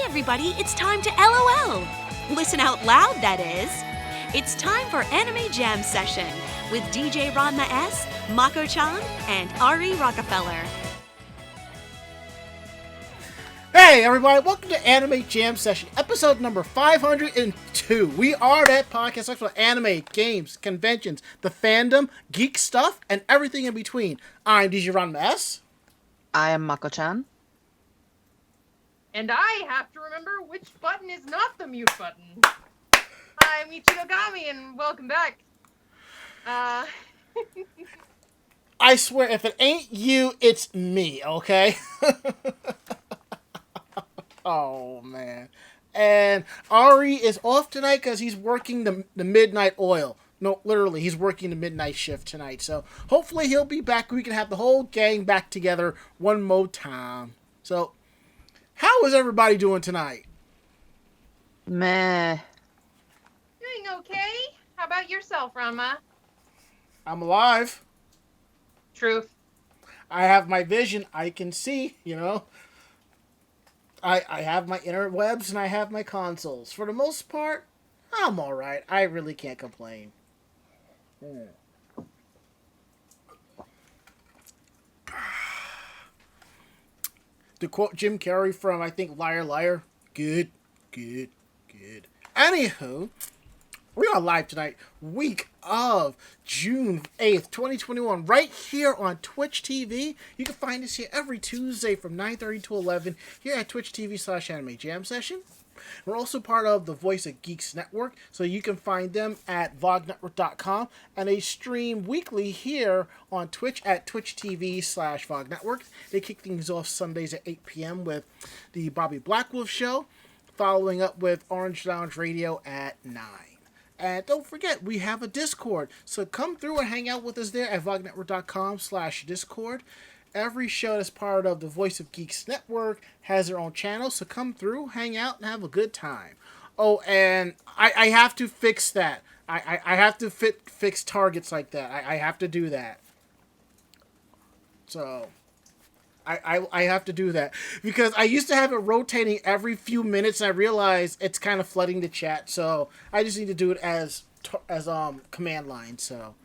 everybody, it's time to LOL. Listen out loud, that is. It's time for Anime Jam Session with DJ Ranma S, Mako-chan, and Ari Rockefeller. Hey everybody, welcome to Anime Jam Session, episode number 502. We are that podcast talks about anime, games, conventions, the fandom, geek stuff, and everything in between. I'm DJ Ranma S. I am Mako-chan. And I have to remember which button is not the mute button. I'm Ichigo Gami, and welcome back. I swear, if it ain't you, it's me, okay? Oh, man. And Ari is off tonight because he's working the midnight oil. No, literally, he's working the midnight shift tonight. So hopefully he'll be back. We can have the whole gang back together one more time. So, how is everybody doing tonight? Meh. Doing okay. How about yourself, Ranma? I'm alive. Truth. I have my vision. I can see, you know. I have my interwebs and I have my consoles. For the most part, I'm alright. I really can't complain. To quote Jim Carrey from, I think, Liar Liar, good. Anywho, we are live tonight, week of June 8th, 2021, right here on Twitch TV. You can find us here every Tuesday from 9:30 to 11 here at Twitch TV/Anime Jam Session. We're also part of the Voice of Geeks Network, so you can find them at vognetwork.com, and they stream weekly here on Twitch at Twitch TV/VogNetwork. They kick things off Sundays at 8 p.m. with the Bobby Blackwolf Show, following up with Orange Lounge Radio at 9. And don't forget, we have a Discord, so come through and hang out with us there at vognetwork.com/Discord. Every show that's part of the Voice of Geeks Network has their own channel, so come through, hang out, and have a good time. Oh, and I have to fix that. I have to fix targets like that. I have to do that. So, I have to do that. Because I used to have it rotating every few minutes, and I realized it's kind of flooding the chat, so I just need to do it as command line, so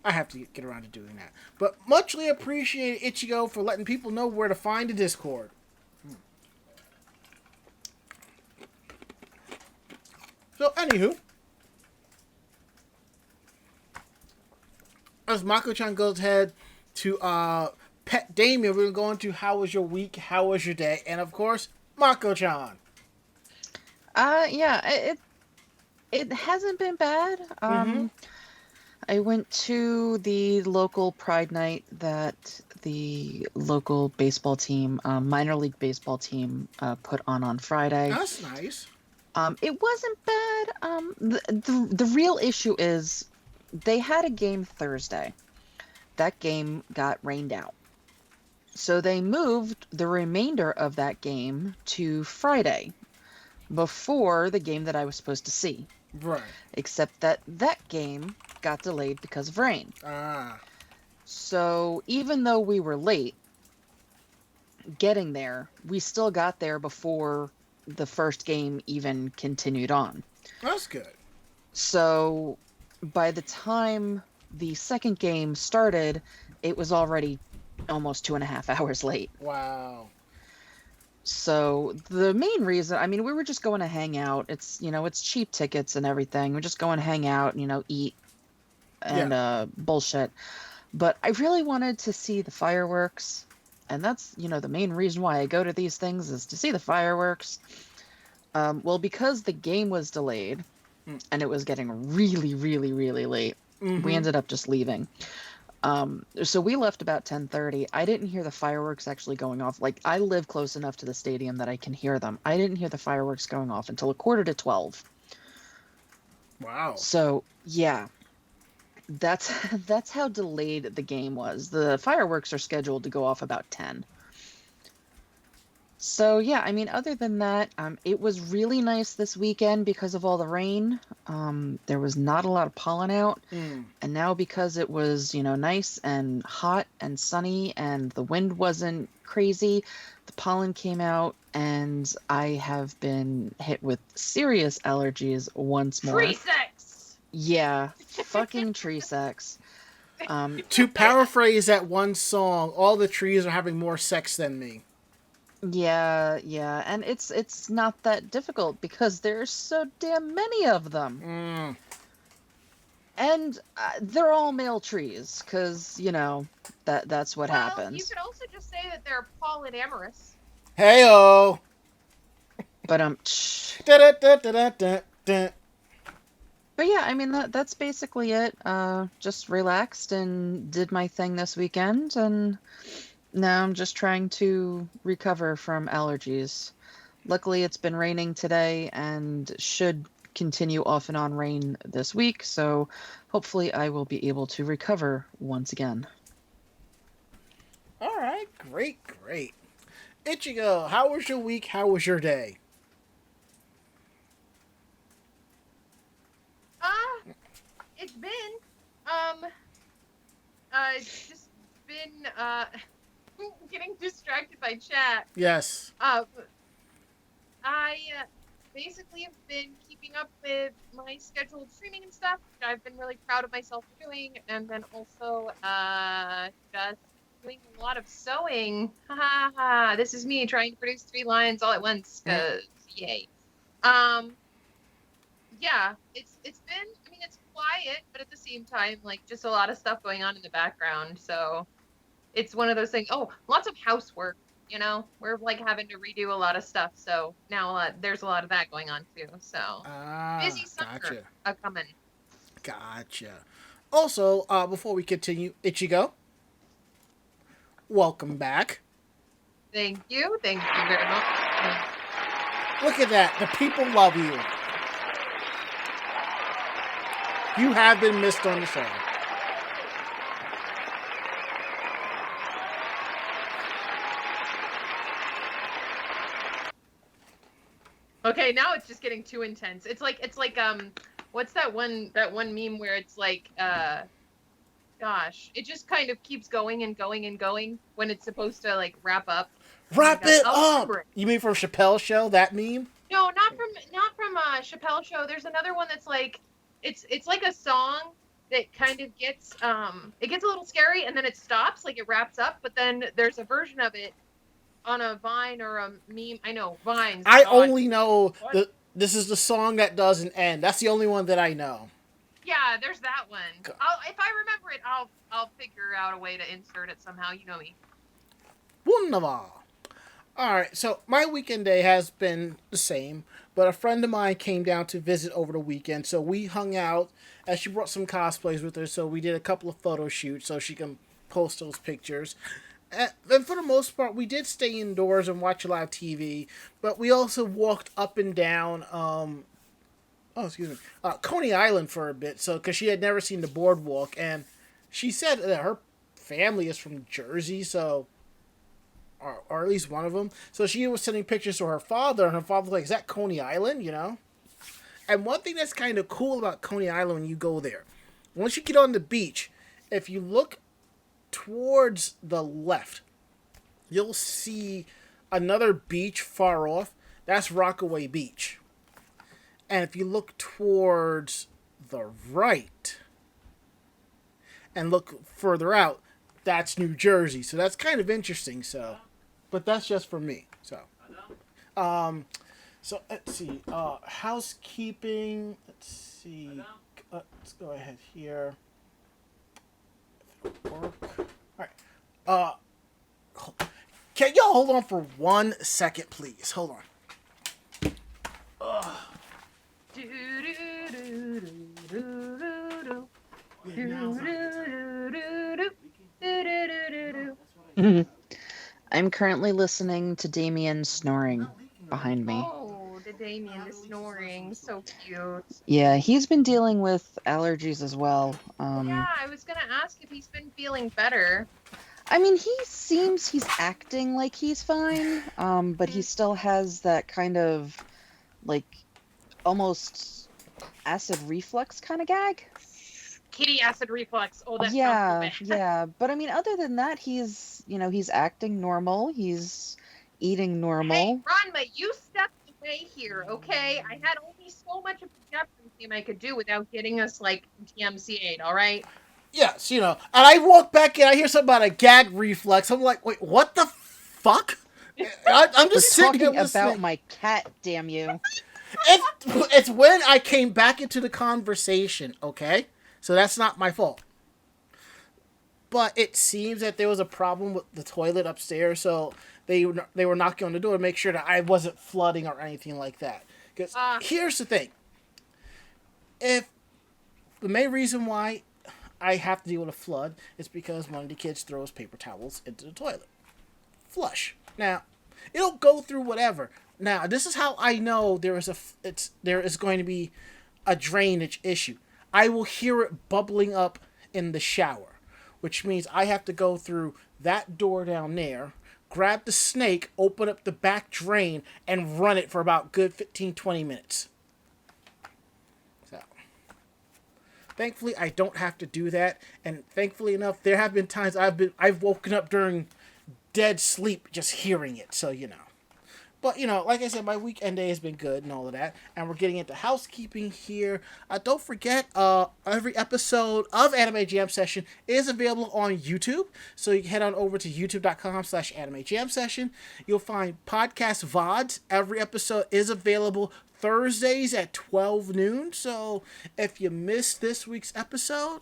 I have to get around to doing that. But muchly appreciate Ichigo for letting people know where to find the Discord. So, anywho, as Mako-chan goes ahead to Pet Damien, we're going to go into how was your week, how was your day, and of course, Mako-chan. Yeah, it hasn't been bad. I went to the local Pride Night that the local baseball team, minor league baseball team, put on Friday. That's nice. It wasn't bad. The real issue is they had a game Thursday. That game got rained out. So they moved the remainder of that game to Friday before the game that I was supposed to see. Right. Except that game got delayed because of rain. So even though we were late getting there, we still got there before the first game even continued on. That's good. So by the time the second game started, it was already almost 2.5 hours late. Wow. So the main reason, I mean, we were just going to hang out. It's, it's cheap tickets and everything. We're just going to hang out, eat and bullshit. But I really wanted to see the fireworks. And that's, the main reason why I go to these things is to see the fireworks. Well, because the game was delayed and it was getting really, really, really late, we ended up just leaving. So we left about 10:30. I didn't hear the fireworks actually going off. Like, I live close enough to the stadium that I can hear them. I didn't hear the fireworks going off until 11:45. Wow. So, yeah. That's how delayed the game was. The fireworks are scheduled to go off about 10. So, yeah, I mean, other than that, it was really nice this weekend because of all the rain. There was not a lot of pollen out. And now because it was, nice and hot and sunny and the wind wasn't crazy, the pollen came out, and I have been hit with serious allergies once more. Tree sex. Yeah, fucking tree sex. To paraphrase that one song, all the trees are having more sex than me. Yeah, and it's not that difficult because there's so damn many of them. Mm. And they're all male trees, because, that's what Well, happens. you could also just say that they're polyamorous. Hey-oh! But, Da-da-da-da-da-da. but yeah, I mean, that's basically it. Just relaxed and did my thing this weekend, and now I'm just trying to recover from allergies. Luckily, it's been raining today and should continue off and on rain this week, so hopefully I will be able to recover once again. All right, great. Ichigo, how was your week? How was your day? It's been, just been, getting distracted by chat. Yes. I basically have been keeping up with my scheduled streaming and stuff, which I've been really proud of myself for doing, and then also just doing a lot of sewing. Ha ha ha! This is me trying to produce 3 lines all at once. Cause yay. Yeah, it's been. I mean, it's quiet, but at the same time, like just a lot of stuff going on in the background. So it's one of those things. Oh, lots of housework. We're like having to redo a lot of stuff. So now there's a lot of that going on too. So busy summer coming. Gotcha. Also, before we continue, Ichigo, welcome back. Thank you very much. Look at that. The people love you. You have been missed on the show. Okay, now it's just getting too intense. It's like what's that one meme where it's like gosh, it just kind of keeps going and going and going when it's supposed to like wrap up. Wrap it up. You mean from Chappelle's Show, that meme? No, not from Chappelle's Show. There's another one that's like it's like a song that kind of gets it gets a little scary and then it stops, like it wraps up, but then there's a version of it on a Vine or a meme. I know Vines. I only know this is the song that doesn't end. That's the only one that I know. Yeah, there's that one. If I remember it, I'll figure out a way to insert it somehow. You know me. Wunderbar. Alright, so my weekend day has been the same, but a friend of mine came down to visit over the weekend, so we hung out, and she brought some cosplays with her, so we did a couple of photo shoots so she can post those pictures. And for the most part, we did stay indoors and watch a lot of TV, but we also walked up and down, Coney Island for a bit, so because she had never seen the boardwalk, and she said that her family is from Jersey, so... Or at least one of them. So she was sending pictures to her father, and her father was like, is that Coney Island, And one thing that's kind of cool about Coney Island when you go there, once you get on the beach, if you look towards the left, you'll see another beach far off. That's Rockaway Beach. And if you look towards the right and look further out, that's New Jersey. So that's kind of interesting. So, but that's just for me. So, so let's see. Housekeeping. Let's see. Let's go ahead here. Work. All right. Can y'all hold on for 1 second, please? Hold on. I'm currently listening to Damien snoring behind me. Oh, the Damien is snoring. So cute. Yeah, he's been dealing with allergies as well. Yeah, I was going to ask if he's been feeling better. I mean, he seems he's acting like he's fine, but he still has that kind of, like, almost acid reflux kind of gag. Kitty acid reflux. Oh, that yeah, sounds so bad. yeah. But I mean, other than that, he's acting normal. He's eating Hey, normal. Ranma, you stepped away here, okay? I had only so much of the Jefferson team I could do without getting us, like, TMCA'd, alright? Yes, and I walk back in, I hear something about a gag reflex. I'm like, wait, what the fuck? I'm We're just sitting here talking about listening. my cat, damn you. It's when I came back into the conversation, okay? So that's not my fault. But it seems that there was a problem with the toilet upstairs, so they were knocking on the door to make sure that I wasn't flooding or anything like that. Because Uh, here's the thing: if the main reason why I have to deal with a flood is because one of the kids throws paper towels into the toilet, flush. Now, it'll go through whatever. Now, this is how I know there is going to be a drainage issue. I will hear it bubbling up in the shower, which means I have to go through that door down there, grab the snake, open up the back drain, and run it for about good 15-20 minutes. So, thankfully, I don't have to do that, and thankfully enough, there have been times I've woken up during dead sleep just hearing it. So But, like I said, my weekend day has been good and all of that. And we're getting into housekeeping here. Don't forget, every episode of Anime Jam Session is available on YouTube. So you can head on over to youtube.com/Anime Jam Session. You'll find podcast VODs. Every episode is available Thursdays at 12 noon. So if you missed this week's episode,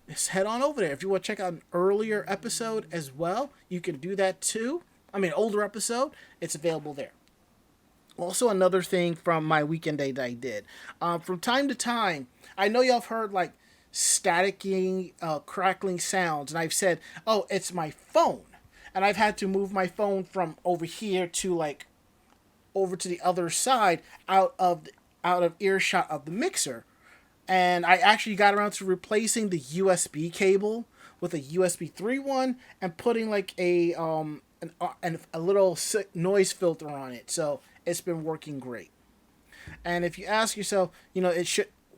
just head on over there. If you want to check out an earlier episode as well, you can do that too. Older episode, it's available there. Also, another thing from my weekend day that I did. From time to time, I know y'all have heard like staticking, crackling sounds, and I've said, "Oh, it's my phone," and I've had to move my phone from over here to like over to the other side, out of earshot of the mixer, and I actually got around to replacing the USB cable with a USB 3 one and putting like a little noise filter on it. So it's been working great. And if you ask yourself,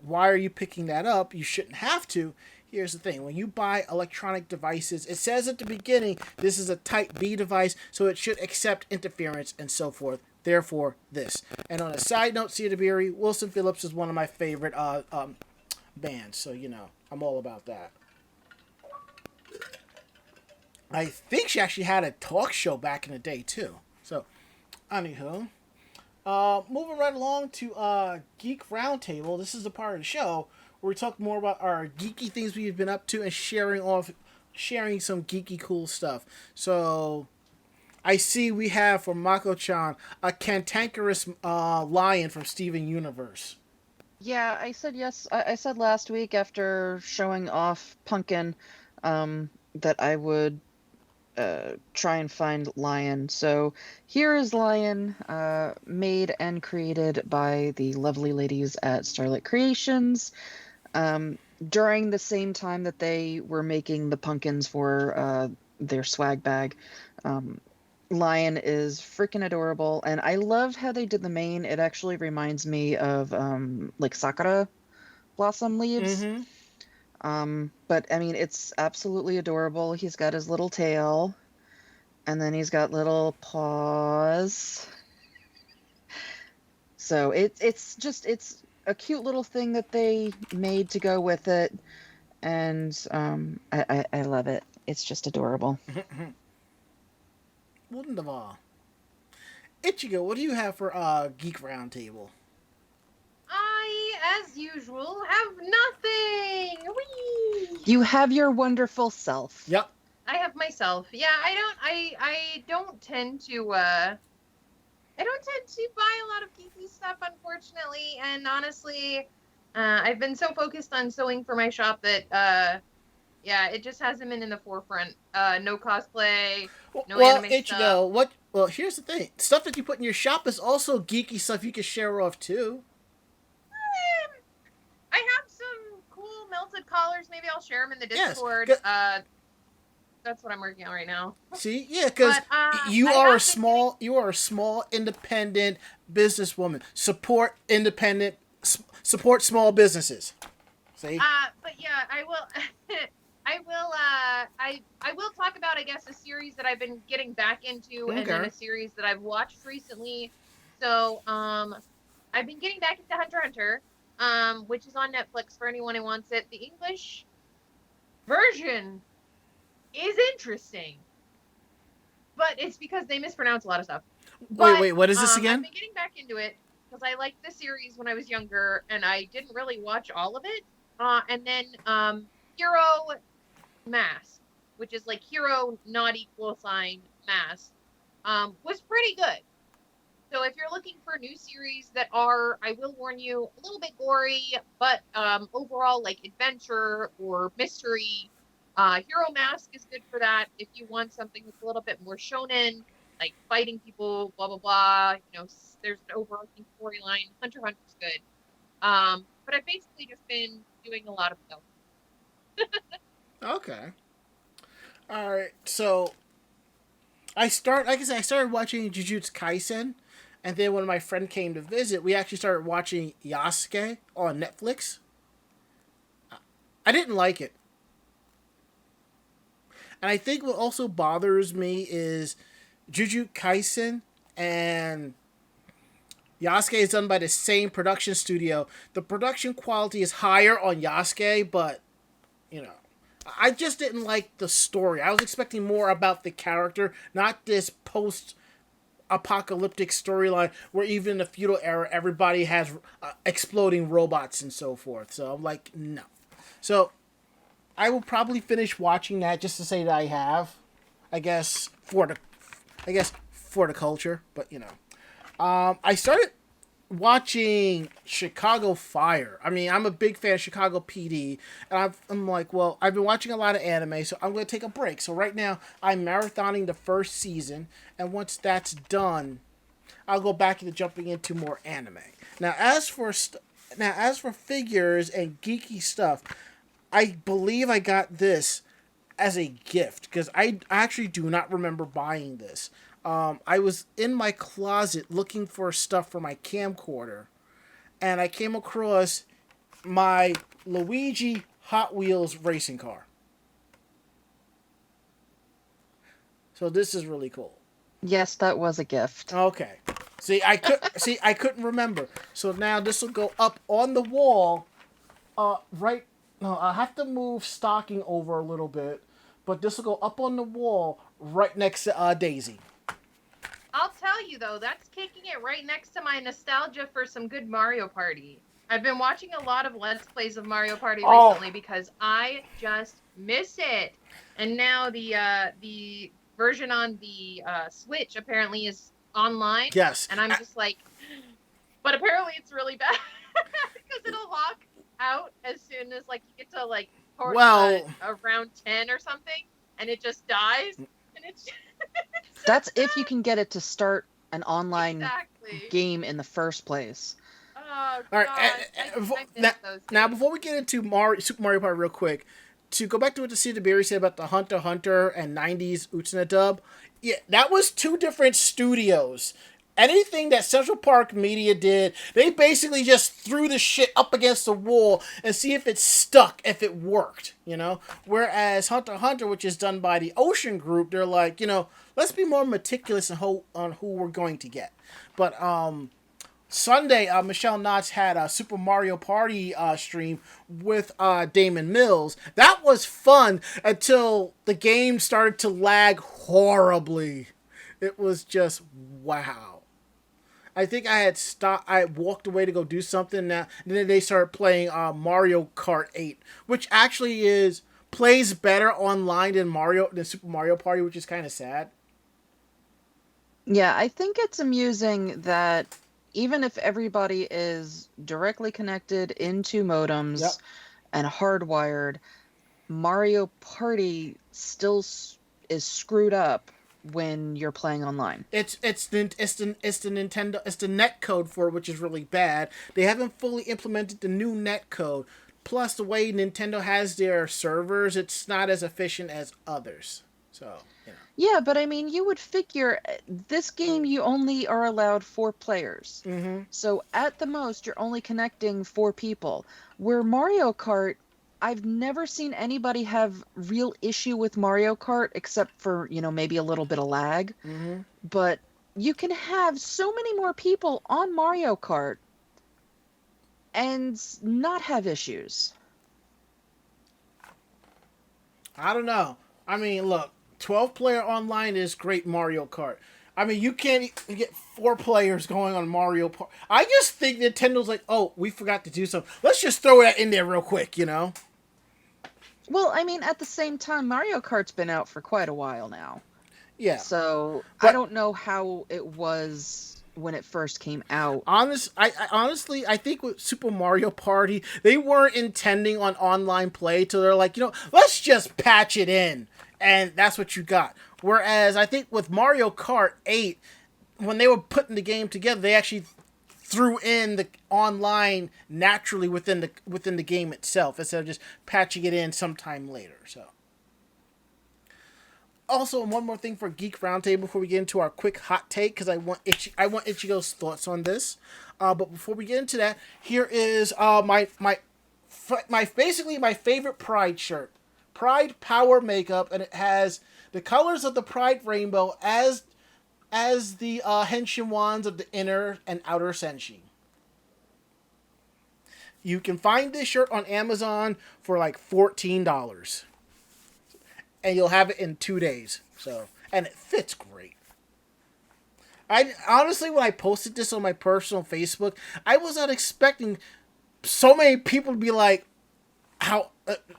why are you picking that up? You shouldn't have to. Here's the thing. When you buy electronic devices, it says at the beginning, this is a Type B device, so it should accept interference and so forth. Therefore, this. And on a side note, Cedarberry, Wilson Phillips is one of my favorite bands. So, I'm all about that. I think she actually had a talk show back in the day, too. So, anywho. Moving right along to Geek Roundtable. This is the part of the show where we talk more about our geeky things we've been up to and sharing some geeky cool stuff. So, I see we have for Mako-chan a cantankerous lion from Steven Universe. Yeah, I said yes. I said last week after showing off Pumpkin that I would try and find Lion. So here is Lion, made and created by the lovely ladies at Starlight Creations. During the same time that they were making the pumpkins for their swag bag. Lion is freaking adorable, and I love how they did the mane. It actually reminds me of like sakura blossom leaves. Mm-hmm. But I mean, it's absolutely adorable. He's got his little tail, and then he's got little paws. So it's a cute little thing that they made to go with it, and I love it. It's just adorable. Wunderbar. Ichigo, what do you have for Geek Roundtable? I, as usual, have nothing. Whee! You have your wonderful self. Yep. I have myself. Yeah, I don't tend to buy a lot of geeky stuff, unfortunately, and honestly, I've been so focused on sewing for my shop that yeah, it just hasn't been in the forefront. No cosplay, no anime Ichigo, stuff. well, here's the thing. Stuff that you put in your shop is also geeky stuff you can share off too. I have some cool melted collars. Maybe I'll share them in the Yes, Discord. That's what I'm working on right now. See, yeah, because you I are have a small independent businesswoman. Support small businesses. See, But yeah, I will. I will I will talk about, I guess, a series that I've been getting back into, and then Okay. a series that I've watched recently. So I've been getting back into Hunter x Hunter, which is on Netflix for anyone who wants it. The English version is interesting, but it's because they mispronounce a lot of stuff. But Wait. What is this I've again? been getting back into it because I liked the series when I was younger, and I didn't really watch all of it. And then Hero Mask, which is like hero not equal sign mask, was pretty good. So if you're looking for new series that are, I will warn you, a little bit gory, but overall like adventure or mystery, Hero Mask is good for that. If you want something that's a little bit more shonen, like fighting people, blah blah blah, there's an overarching storyline. Hunter x Hunter's good. But I've basically just been doing a lot of stuff. Okay. All right. So like I said, I started watching Jujutsu Kaisen, and then when my friend came to visit, we actually started watching Yasuke on Netflix. I didn't like it, and I think what also bothers me is Jujutsu Kaisen and Yasuke is done by the same production studio. The production quality is higher on Yasuke, but you know, I just didn't like the story. I was expecting more about the character, not this post apocalyptic storyline where even in the feudal era everybody has exploding robots and so forth. So I'm like, no. So I will probably finish watching that just to say that I have. I guess for the culture, but I started watching Chicago Fire. I mean, I'm a big fan of Chicago PD, and I'm like, well, I've been watching a lot of anime, so I'm going to take a break. So right now, I'm marathoning the first season, and once that's done, I'll go back into jumping into more anime. Now, as for figures and geeky stuff, I believe I got this as a gift because I actually do not remember buying this. I was in my closet looking for stuff for my camcorder, and I came across my Luigi Hot Wheels racing car. So this is really cool. Yes, that was a gift. Okay. I couldn't remember. So now this will go up on the wall. Right. No, I have to move stocking over a little bit, but this will go up on the wall right next to Daisy. I'll tell you though, that's kicking it right next to my nostalgia for some good Mario Party. I've been watching a lot of Let's Plays of Mario Party recently because I just miss it. And now the version on the Switch apparently is online. Yes. And I'm just like, but apparently it's really bad because it'll lock out as soon as like you get to like around 10 or something, and it just dies, and it's. That's if you can get it to start an online Exactly. game in the first place. Oh, All right. God. Now, before we get into Super Mario Party real quick, to go back to what the Cedar Berry said about the Hunter x Hunter and 90s Utsuna dub, yeah, that was two different studios. Anything that Central Park Media did, they basically just threw the shit up against the wall and see if it stuck, if it worked, Whereas Hunter x Hunter, which is done by the Ocean Group, they're like, let's be more meticulous on who we're going to get. But Sunday, Michelle Knotts had a Super Mario Party stream with Damon Mills. That was fun until the game started to lag horribly. It was just wow. I think I had stopped. I walked away to go do something. Now, and then they started playing Mario Kart 8, which actually plays better online than Super Mario Party, which is kind of sad. Yeah, I think it's amusing that even if everybody is directly connected into modems and hardwired, Mario Party still is screwed up when you're playing online. It's the Nintendo, it's the net code for it, which is really bad. They haven't fully implemented the new net code. Plus, the way Nintendo has their servers, it's not as efficient as others. So, Yeah, but I mean, you would figure this game you only are allowed 4 players. Mm-hmm. So at the most, you're only connecting 4 people. Where Mario Kart, I've never seen anybody have real issue with Mario Kart except for, maybe a little bit of lag. Mm-hmm. But you can have so many more people on Mario Kart and not have issues. I don't know. I mean, look, 12-player online is great Mario Kart. I mean, you can't get 4 players going on Mario Kart. I just think Nintendo's like, oh, we forgot to do something. Let's just throw that in there real quick, Well, I mean, at the same time, Mario Kart's been out for quite a while now. Yeah. So But- I don't know how it was when it first came out. Honestly, I think with Super Mario Party, they weren't intending on online play, so they're like, let's just patch it in, and that's what you got. Whereas I think with Mario Kart 8, when they were putting the game together, they actually threw in the online naturally within the game itself instead of just patching it in sometime later. So. Also, one more thing for Geek Roundtable before we get into our quick hot take, because I want Ichigo's thoughts on this. But before we get into that, here is my basically my favorite Pride shirt, Pride Power Makeup, and it has the colors of the Pride rainbow as the henshin wands of the inner and outer senshi. You can find this shirt on Amazon for like $14. And you'll have it in 2 days. And it fits great. I honestly, when I posted this on my personal Facebook, I was not expecting so many people to be like,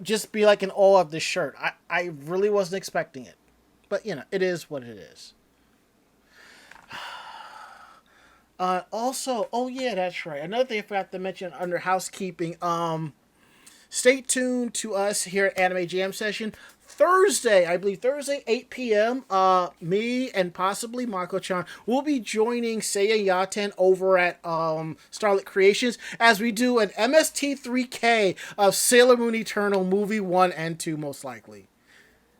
just be like in awe of this shirt. I really wasn't expecting it. But, it is what it is. Also, oh yeah, that's right. Another thing I forgot to mention under housekeeping, stay tuned to us here at Anime Jam Session. Thursday, 8 p.m., me and possibly Mako-chan will be joining Seiya Yaten over at Starlit Creations as we do an MST3K of Sailor Moon Eternal Movie 1 and 2, most likely.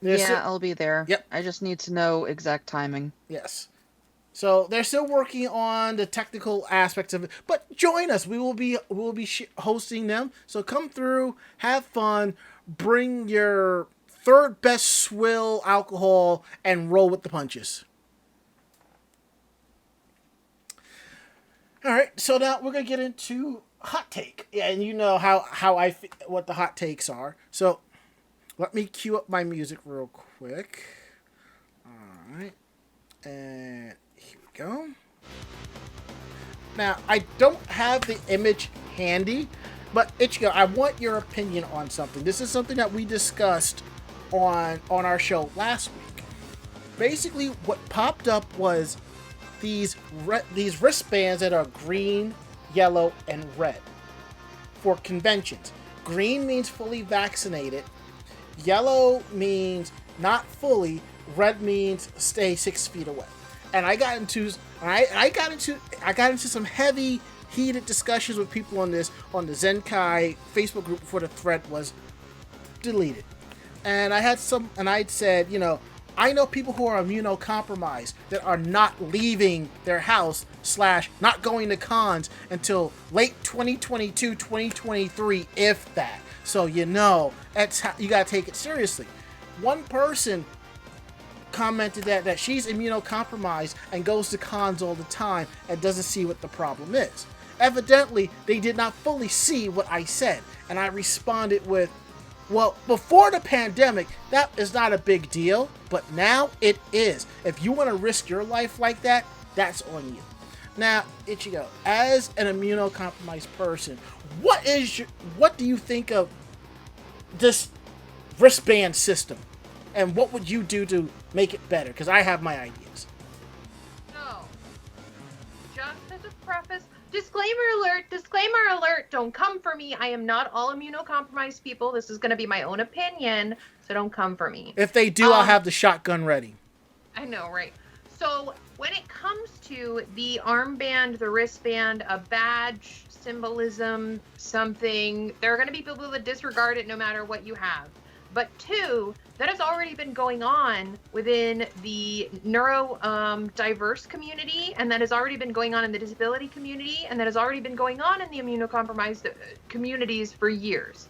I'll be there. Yep. I just need to know exact timing. Yes. So they're still working on the technical aspects of it, but join us. We will be hosting them. So come through, have fun, bring your third best swill alcohol, and roll with the punches. All right, so now we're gonna get into hot take. Yeah, and you know how what the hot takes are. So let me cue up my music real quick. All right, and here we go. Now, I don't have the image handy, but Ichigo, I want your opinion on something. This is something that we discussed on our show last week. Basically, what popped up was these wristbands that are green, yellow, and red for conventions. Green means fully vaccinated. Yellow means not fully. Red means stay 6 feet away. And I got into some heavy, heated discussions with people on this on the Zenkai Facebook group before the thread was deleted. And I'd said, I know people who are immunocompromised that are not leaving their house / not going to cons until late 2022, 2023, if that. So that's how you gotta take it seriously. One person commented that she's immunocompromised and goes to cons all the time and doesn't see what the problem is. Evidently, they did not fully see what I said, and I responded with, well, before the pandemic, that is not a big deal, but now it is. If you want to risk your life like that, that's on you. Now, Ichigo, as an immunocompromised person, what do you think of this wristband system? And what would you do to make it better? Because I have my ideas. So, just as a preface, disclaimer alert, don't come for me. I am not all immunocompromised people. This is going to be my own opinion, so don't come for me. If they do, I'll have the shotgun ready. I know, right? So, when it comes to the armband, the wristband, a badge, symbolism, something, there are going to be people that disregard it no matter what you have. But 2, that has already been going on within the neurodiverse community, and that has already been going on in the disability community, and that has already been going on in the immunocompromised communities for years.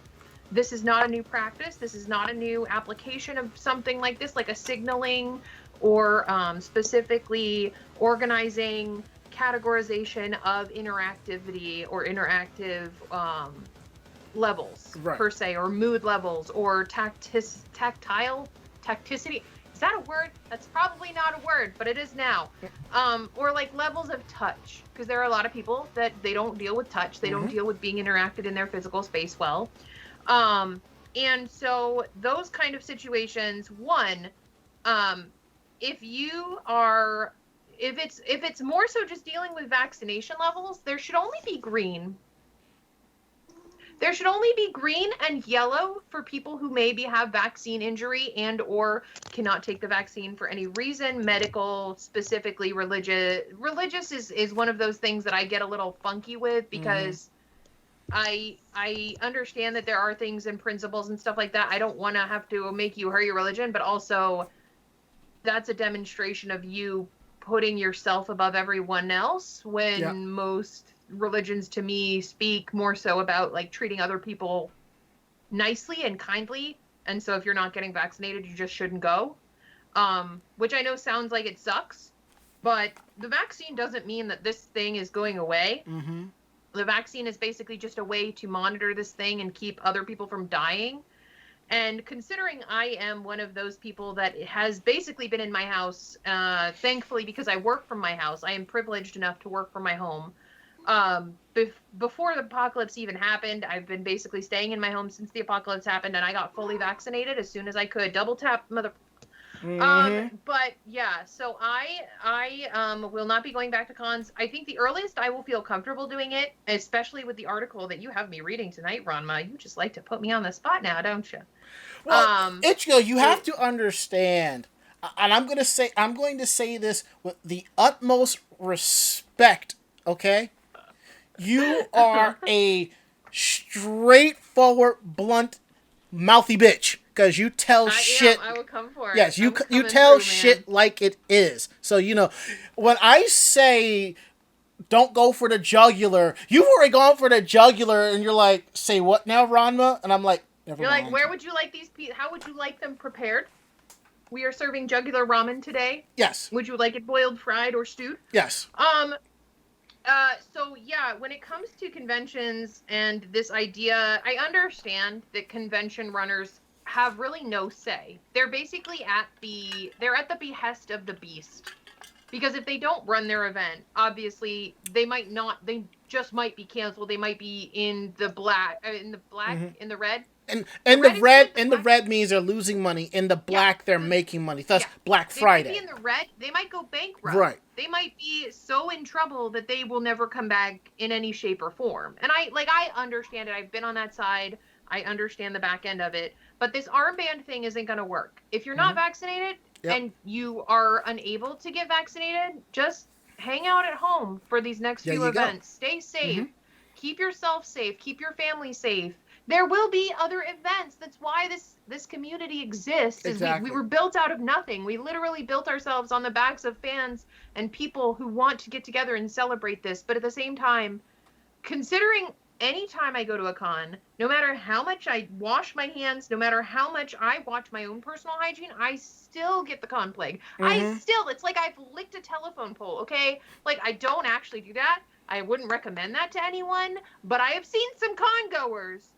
this is not a new practice. This is not a new application of something like this, like a signaling or specifically organizing categorization of interactivity or interactive levels Right. per se, or mood levels, or tacticity. Is that a word? That's probably not a word, but it is now. Or like levels of touch, because there are a lot of people that they don't deal with touch. They don't deal with being interacted in their physical space well. And so those kind of situations, one, if it's more so just dealing with vaccination levels, there should only be green. There should only be green and yellow for people who maybe have vaccine injury and or cannot take the vaccine for any reason, medical, specifically religious. Religious is one of those things that I get a little funky with, because I understand that there are things and principles and stuff like that. I don't want to have to make you hurt your religion, but also that's a demonstration of you putting yourself above everyone else, when most religions to me speak more so about like treating other people nicely and kindly. And so if you're not getting vaccinated, you just shouldn't go. Which I know sounds like it sucks, but the vaccine doesn't mean that this thing is going away. The vaccine is basically just a way to monitor this thing and keep other people from dying. And considering I am one of those people that has basically been in my house, thankfully, because I work from my house, I am privileged enough to work from my home. Before the apocalypse even happened, I've been basically staying in my home since the apocalypse happened, and I got fully vaccinated as soon as I could. Double tap, mother. But yeah, so I will not be going back to cons. I think the earliest I will feel comfortable doing it, especially with the article that you have me reading tonight, Ranma. You just like to put me on the spot now, don't you? Well, Ichigo, you have to understand, and I'm going to say this with the utmost respect, okay? You are a straightforward, blunt, mouthy bitch, because you tell shit. I will come for it. Yes, you tell shit like it is. So, when I say don't go for the jugular, you've already gone for the jugular, and you're like, say what now, Ranma? And I'm like, never mind. You're like, where would you like these how would you like them prepared? We are serving jugular ramen today. Yes. Would you like it boiled, fried, or stewed? Yes. So yeah, when it comes to conventions and this idea, I understand that convention runners have really no say. They're basically at the behest of the beast. Because if they don't run their event, obviously they just might be canceled. They might be in the red. And the red means they're losing money. In the black, they're making money. Thus, Black Friday. They might be in the red. They might go bankrupt. Right. They might be so in trouble that they will never come back in any shape or form. And I understand it. I've been on that side. I understand the back end of it. But this armband thing isn't going to work. If you're not vaccinated and you are unable to get vaccinated, just hang out at home for these next few events. Stay safe. Keep yourself safe. Keep your family safe. There will be other events. That's why this community exists. Exactly. We were built out of nothing. We literally built ourselves on the backs of fans and people who want to get together and celebrate this. But at the same time, considering any time I go to a con, no matter how much I wash my hands, no matter how much I watch my own personal hygiene, I still get the con plague. It's like I've licked a telephone pole, okay? Like, I don't actually do that. I wouldn't recommend that to anyone, but I have seen some con goers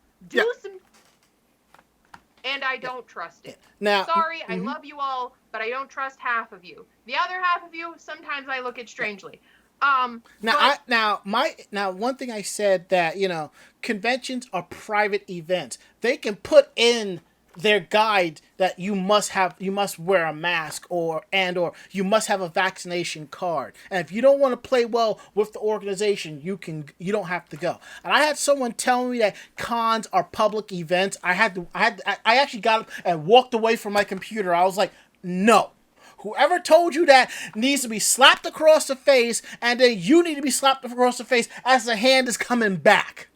and I don't trust it. Now, sorry, I love you all, but I don't trust half of you. The other half of you, sometimes I look at strangely. Now, one thing I said that, conventions are private events. They can put in their guide that you must wear a mask or you must have a vaccination card. And if you don't want to play well with the organization, you don't have to go. And I had someone tell me that cons are public events. I actually got up and walked away from my computer. I was like, no. Whoever told you that needs to be slapped across the face, and then you need to be slapped across the face as the hand is coming back.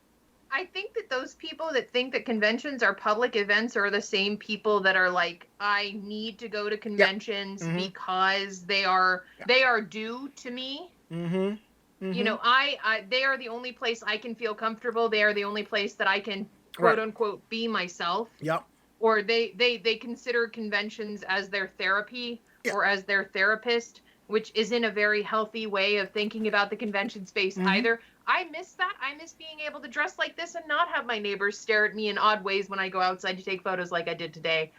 I think that those people that think that conventions are public events are the same people that are like, I need to go to conventions because they are due to me. They are the only place I can feel comfortable. They are the only place that I can quote unquote be myself. Yep. Or they consider conventions as their therapy or as their therapist, which isn't a very healthy way of thinking about the convention space either. I miss that. I miss being able to dress like this and not have my neighbors stare at me in odd ways when I go outside to take photos like I did today.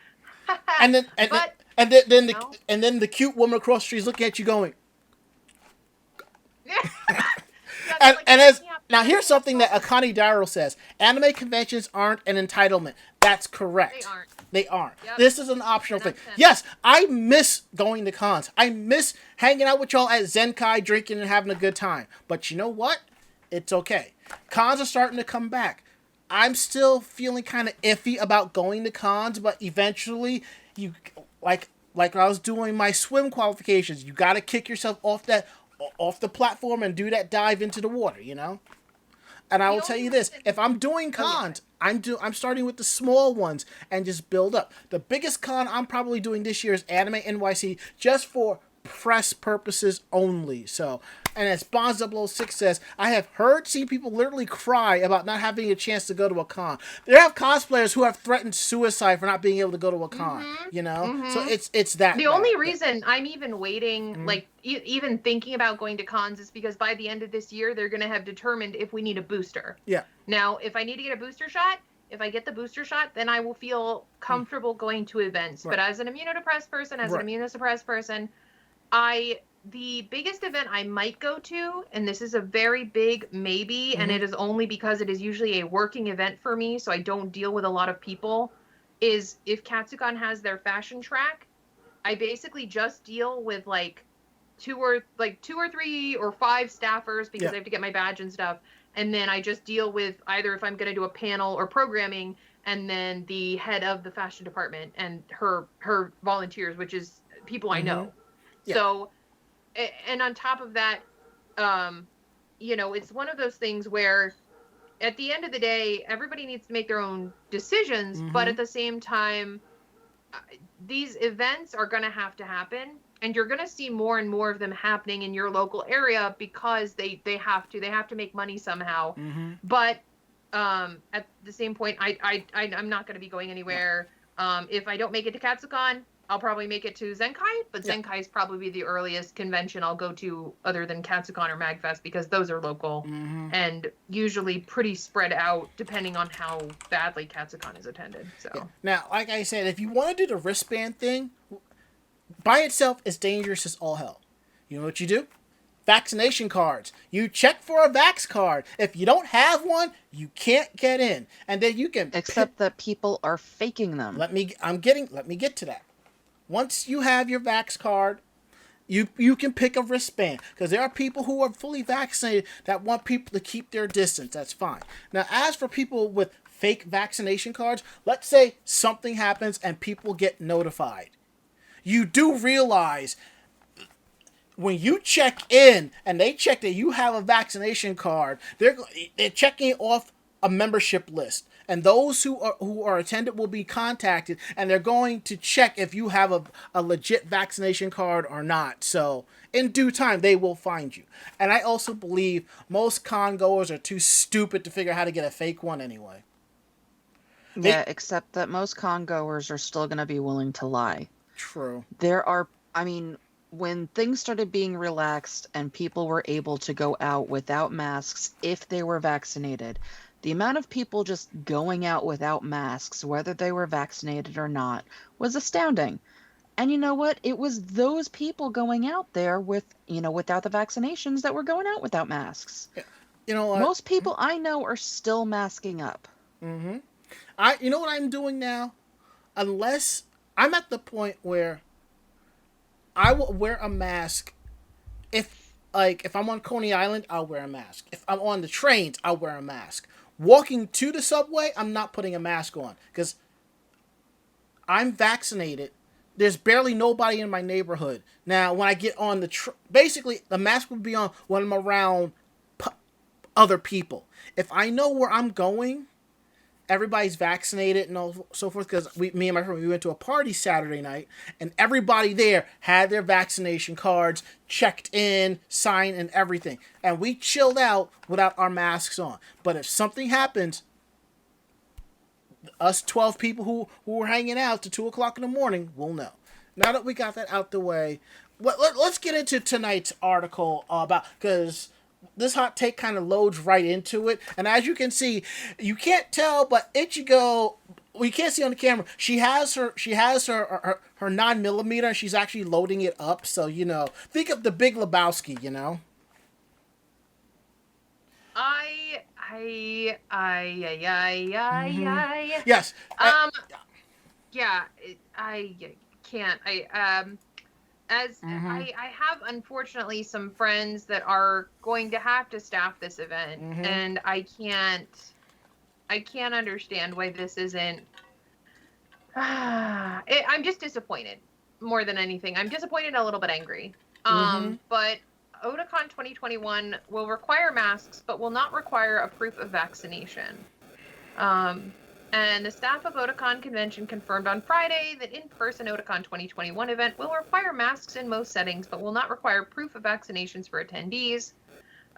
And then the cute woman across the street is looking at you going. Now here's something that Akane Darrow says: anime conventions aren't an entitlement. That's correct. They aren't. Yep. This is an optional thing. Yes, I miss going to cons. I miss hanging out with y'all at Zenkai, drinking and having a good time. But you know what? It's okay. Cons are starting to come back. I'm still feeling kind of iffy about going to cons, but eventually, you like when I was doing my swim qualifications, you got to kick yourself off the platform and do that dive into the water, you know? And I will tell you this, if I'm doing cons, I'm starting with the small ones and just build up. The biggest con I'm probably doing this year is Anime NYC, just for press purposes only. So, and as Bonds006 says, I have seen people literally cry about not having a chance to go to a con. There have cosplayers who have threatened suicide for not being able to go to a con, you know? So it's that. The only reason I'm even waiting, like even thinking about going to cons, is because by the end of this year, they're going to have determined if we need a booster. Yeah. Now, if I need to get a booster shot, if I get the booster shot, then I will feel comfortable going to events. Right. But as an immunosuppressed person, the biggest event I might go to, and this is a very big maybe, and it is only because it is usually a working event for me, so I don't deal with a lot of people, is if Katsucon has their fashion track, I basically just deal with like two or three or five staffers because I have to get my badge and stuff, and then I just deal with either if I'm going to do a panel or programming, and then the head of the fashion department and her volunteers, which is people I know. Yeah. So, and on top of that, you know, it's one of those things where at the end of the day, everybody needs to make their own decisions, but at the same time, these events are going to happen, and you're going to see more and more of them happening in your local area because they have to make money somehow. But at the same point, I'm not going to be going anywhere. If I don't make it to Katsucon, I'll probably make it to Zenkai, but Zenkai is probably the earliest convention I'll go to other than Katsucon or MagFest, because those are local and usually pretty spread out depending on how badly Katsucon is attended. So now, like I said, if you want to do the wristband thing, by itself is dangerous as all hell. You know what you do? Vaccination cards. You check for a Vax card. If you don't have one, you can't get in, and then you can. Except that people are faking them. Let me get to that. Once you have your Vax card, you can pick a wristband, because there are people who are fully vaccinated that want people to keep their distance. That's fine. Now, as for people with fake vaccination cards, let's say something happens and people get notified. You do realize when you check in and they check that you have a vaccination card, they're checking off a membership list. And those who are attended will be contacted, and they're going to check if you have a legit vaccination card or not. So in due time, they will find you. And I also believe most con goers are too stupid to figure out how to get a fake one anyway. Yeah, except that most con goers are still going to be willing to lie. True. When things started being relaxed and people were able to go out without masks if they were vaccinated, the amount of people just going out without masks, whether they were vaccinated or not, was astounding. And you know what? It was those people going out there without the vaccinations that were going out without masks. You know what? Most people I know are still masking up. You know what I'm doing now? Unless I'm at the point where I will wear a mask if I'm on Coney Island, I'll wear a mask. If I'm on the trains, I'll wear a mask. Walking to the subway, I'm not putting a mask on because I'm vaccinated. There's barely nobody in my neighborhood. Now, when I get on basically, the mask will be on when I'm around other people. If I know where I'm going, everybody's vaccinated and so forth, because me and my friend, we went to a party Saturday night, and everybody there had their vaccination cards, checked in, signed, and everything. And we chilled out without our masks on. But if something happens, us 12 people who were hanging out to 2 o'clock in the morning will know. Now that we got that out the way, let's get into tonight's article about, because this hot take kind of loads right into it. And as you can see, you can't tell, but Ichigo, we can't see on the camera. She has her 9mm, and she's actually loading it up. So, you know, think of the Big Lebowski, you know. Yes. Yeah, I can't. I have unfortunately some friends that are going to have to staff this event, and I can't understand why this isn't. I'm just disappointed more than anything. I'm disappointed and a little bit angry. But Otakon 2021 will require masks, but will not require a proof of vaccination. And the staff of Otakon Convention confirmed on Friday that in-person Otakon 2021 event will require masks in most settings, but will not require proof of vaccinations for attendees.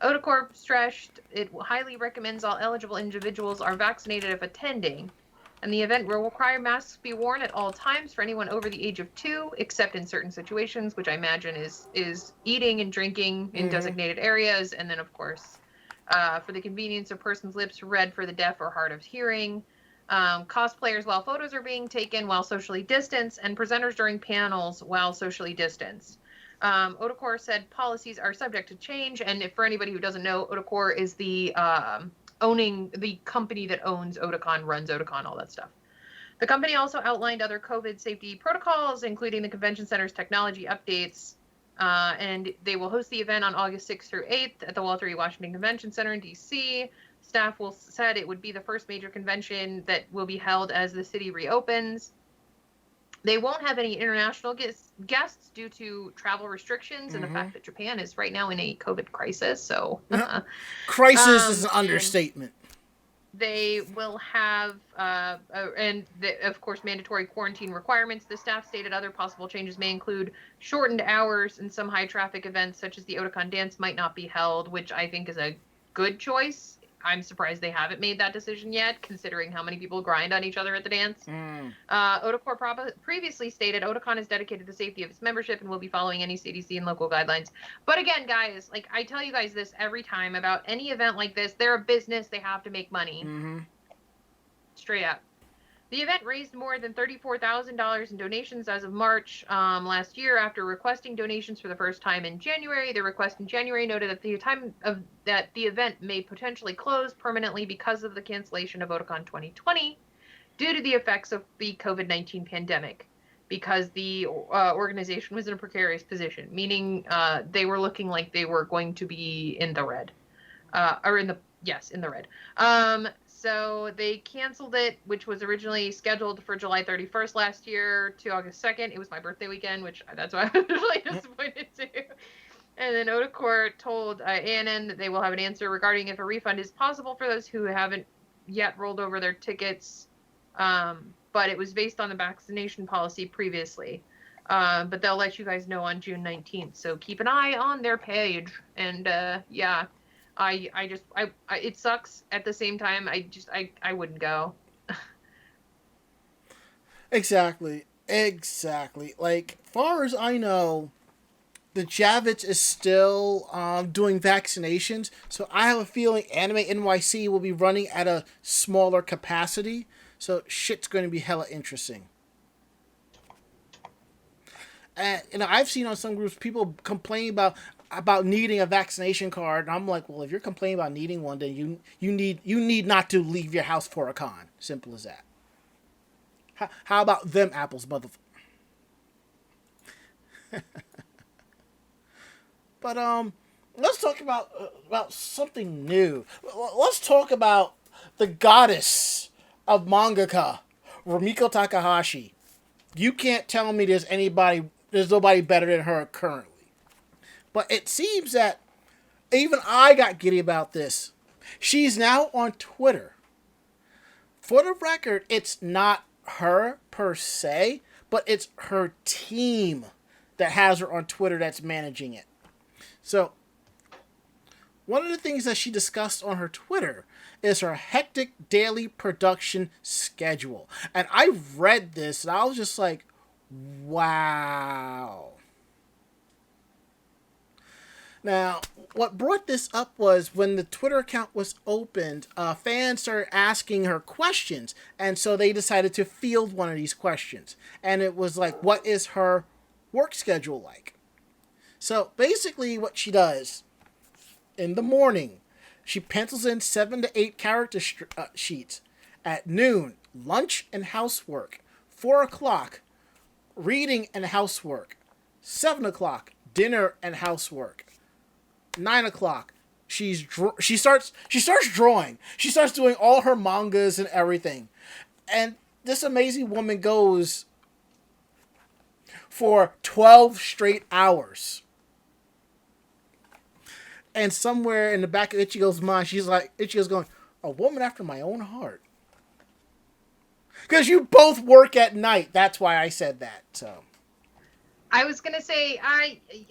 Otacorp stressed it highly recommends all eligible individuals are vaccinated if attending, and the event will require masks be worn at all times for anyone over the age of 2, except in certain situations, which I imagine is eating and drinking in designated areas, and then, of course, for the convenience of persons' lips read for the deaf or hard of hearing. Cosplayers while photos are being taken while socially distanced, and presenters during panels while socially distanced. Otakor said policies are subject to change, and if for anybody who doesn't know, Otakor is the company that owns Otakon, runs Otakon, all that stuff. The company also outlined other COVID safety protocols, including the convention center's technology updates, and they will host the event on August 6th through 8th at the Walter E. Washington Convention Center in D.C. Staff said it would be the first major convention that will be held as the city reopens. They won't have any international guests due to travel restrictions and the fact that Japan is right now in a COVID crisis. So, crisis is an understatement. They will have, of course, mandatory quarantine requirements. The staff stated other possible changes may include shortened hours, and some high traffic events such as the Otakon dance might not be held, which I think is a good choice. I'm surprised they haven't made that decision yet, considering how many people grind on each other at the dance. Otakor previously stated Otakon is dedicated to the safety of its membership and will be following any CDC and local guidelines. But again, guys, like I tell you guys this every time about any event like this, they're a business. They have to make money. Straight up. The event raised more than $34,000 in donations as of March last year after requesting donations for the first time in January. The request in January noted at the time that the event may potentially close permanently because of the cancellation of Otakon 2020 due to the effects of the COVID-19 pandemic, because the organization was in a precarious position, meaning they were looking like they were going to be in the red. In the red. So they canceled it, which was originally scheduled for July 31st last year to August 2nd. It was my birthday weekend, which that's why I was really disappointed too. And then Otakor told ANN that they will have an answer regarding if a refund is possible for those who haven't yet rolled over their tickets. But it was based on the vaccination policy previously. But they'll let you guys know on June 19th. So keep an eye on their page. And yeah. It sucks. At the same time, I wouldn't go. Exactly. Like, far as I know, the Javits is still doing vaccinations, so I have a feeling Anime NYC will be running at a smaller capacity, so shit's going to be hella interesting. And I've seen on some groups people complain about needing a vaccination card, and I'm like, well, if you're complaining about needing one, then you need not to leave your house for a con. Simple as that. How about them apples, motherfucker? But let's talk about something new. Let's talk about the goddess of mangaka, Rumiko Takahashi. You can't tell me there's nobody better than her currently. But it seems that even I got giddy about this. She's now on Twitter. For the record, it's not her per se, but it's her team that has her on Twitter that's managing it. So, one of the things that she discussed on her Twitter is her hectic daily production schedule. And I read this and I was just like, wow. Now, what brought this up was when the Twitter account was opened, fans started asking her questions, and so they decided to field one of these questions. And it was like, what is her work schedule like? So basically what she does, in the morning, she pencils in 7 to 8 character sheets. At noon, lunch and housework. 4 o'clock, reading and housework. 7 o'clock, dinner and housework. 9 o'clock, she starts drawing. She starts doing all her mangas and everything. And this amazing woman goes for 12 straight hours. And somewhere in the back of Ichigo's mind, Ichigo's going, a woman after my own heart. Because you both work at night. That's why I said that. So I was gonna say,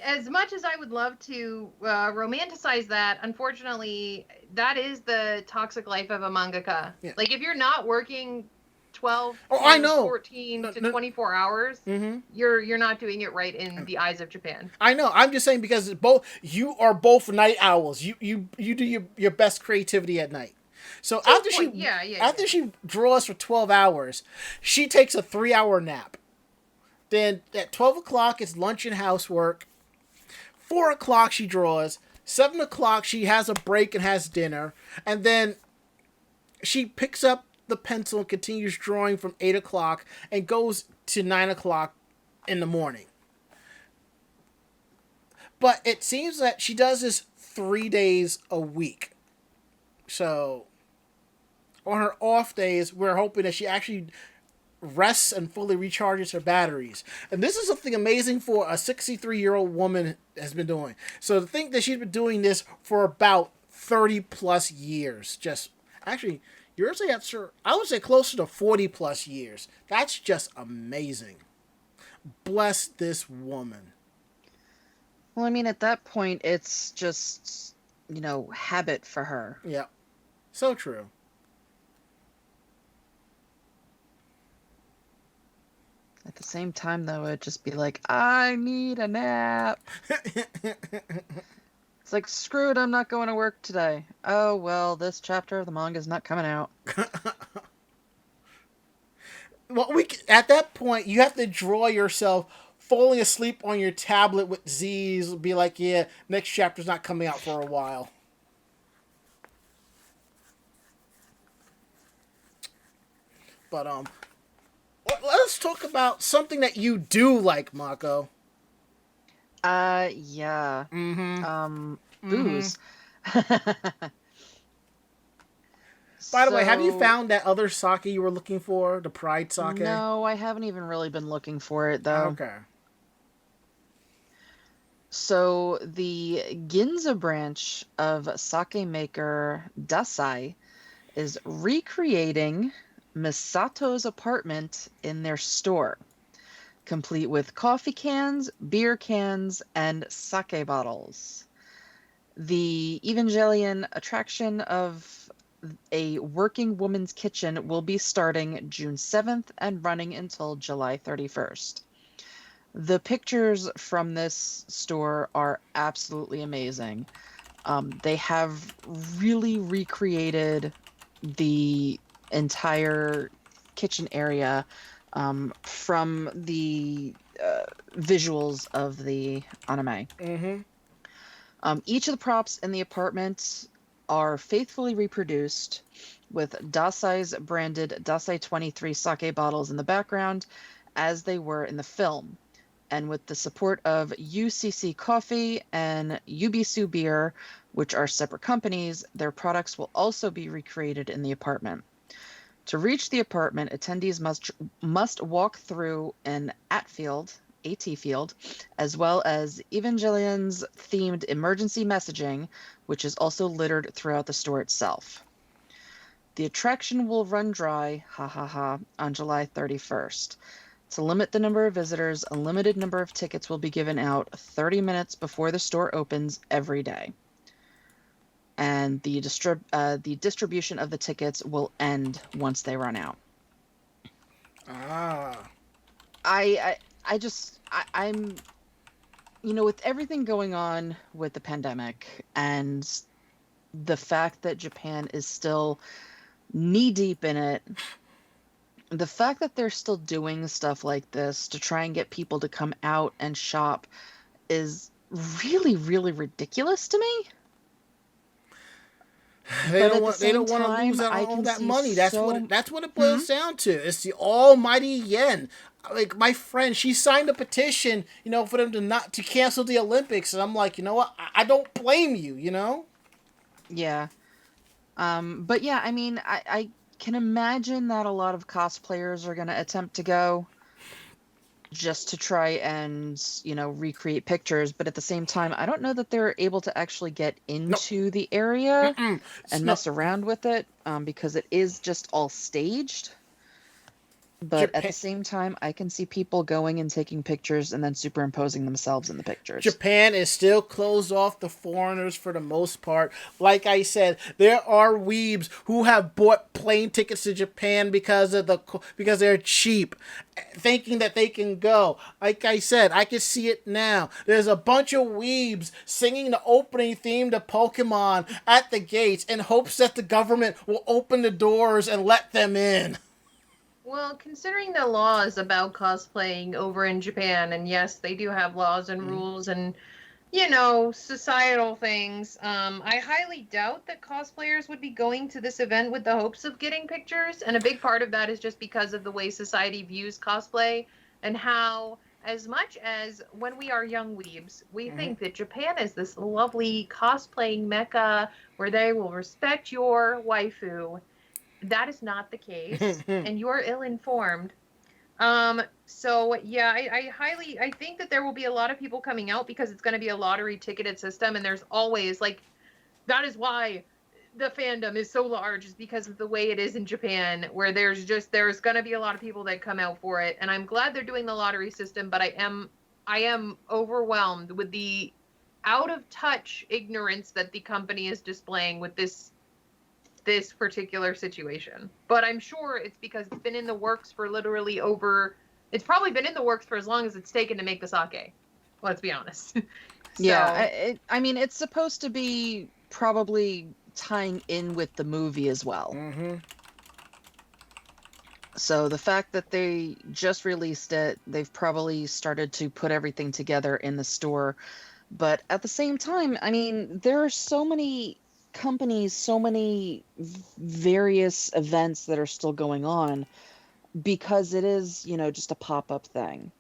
as much as I would love to romanticize that, unfortunately, that is the toxic life of a mangaka. Yeah. Like, if you're not working 12, I know. 14 to 24 hours, you're not doing it right in the eyes of Japan. I know. I'm just saying because you are both night owls. You do your best creativity at night. So after she draws for 12 hours, she takes a 3-hour nap. Then at 12 o'clock, it's lunch and housework. 4 o'clock, she draws. 7 o'clock, she has a break and has dinner. And then she picks up the pencil and continues drawing from 8 o'clock and goes to 9 o'clock in the morning. But it seems that she does this 3 days a week. So on her off days, we're hoping that she actually rests and fully recharges her batteries. And this is something amazing for a 63-year-old woman has been doing. So to think that she's been doing this for about 30 plus years, I would say closer to 40 plus years. That's just amazing. Bless this woman. Well, I mean, at that point, it's just, habit for her. Yeah. So true. At the same time, though, it'd just be like, I need a nap. It's like, screw it, I'm not going to work today. Oh, well, this chapter of the manga is not coming out. Well, at that point, you have to draw yourself falling asleep on your tablet with Z's. Be like, yeah, next chapter's not coming out for a while. But, let's talk about something that you do like, Mako. Yeah. Booze. By the way, have you found that other sake you were looking for? The Pride sake? No, I haven't even really been looking for it, though. Okay. So, the Ginza branch of sake maker Dasai is recreating Misato's apartment in their store, complete with coffee cans, beer cans, and sake bottles. The Evangelion attraction of a working woman's kitchen will be starting June 7th and running until July 31st. The pictures from this store are absolutely amazing. They have really recreated the entire kitchen area from the visuals of the anime. Each of the props in the apartment are faithfully reproduced, with Dasai's branded Dasai 23 sake bottles in the background as they were in the film. And with the support of UCC Coffee and Ubisu Beer, which are separate companies, their products will also be recreated in the apartment. To reach the apartment, attendees must walk through an AT field, as well as Evangelion's themed emergency messaging, which is also littered throughout the store itself. The attraction will run dry, on July 31st. To limit the number of visitors, a limited number of tickets will be given out 30 minutes before the store opens every day. and the distribution of the tickets will end once they run out. Ah. I'm with everything going on with the pandemic and the fact that Japan is still knee deep in it, the fact that they're still doing stuff like this to try and get people to come out and shop is really, really ridiculous to me. They But don't at the want they same don't want to lose time, out on I all can that see money. so. That's what it Hmm? boils down to. It's the almighty yen. Like my friend, she signed a petition, for them to cancel the Olympics, and I'm like, you know what? I don't blame you. Yeah. But yeah, I mean, I can imagine that a lot of cosplayers are going to attempt to go just to try and, recreate pictures. But at the same time, I don't know that they're able to actually get No, into the area mm-mm. and No, mess around with it, because it is just all staged. But at Japan. the same time, I can see people going and taking pictures and then superimposing themselves in the pictures. Japan is still closed off to foreigners for the most part. Like I said, there are weebs who have bought plane tickets to Japan because they're cheap, thinking that they can go. Like I said, I can see it now. There's a bunch of weebs singing the opening theme to Pokemon at the gates in hopes that the government will open the doors and let them in. Well, considering the laws about cosplaying over in Japan, and yes, they do have laws and rules and, societal things, I highly doubt that cosplayers would be going to this event with the hopes of getting pictures. And a big part of that is just because of the way society views cosplay and how, as much as when we are young weebs, we think that Japan is this lovely cosplaying mecca where they will respect your waifu. That is not the case, and you're ill-informed. So yeah, I think that there will be a lot of people coming out because it's going to be a lottery ticketed system, and there's always that is why the fandom is so large, is because of the way it is in Japan, where there's going to be a lot of people that come out for it, and I'm glad they're doing the lottery system, but I am overwhelmed with the out of touch ignorance that the company is displaying with this particular situation. But I'm sure it's because it's been in the works for it's probably been in the works for as long as it's taken to make the sake. Let's be honest. Yeah, I mean, it's supposed to be probably tying in with the movie as well. Mm-hmm. So the fact that they just released it, they've probably started to put everything together in the store. But at the same time, I mean, there are so many companies, so many various events that are still going on because it is, just a pop-up thing.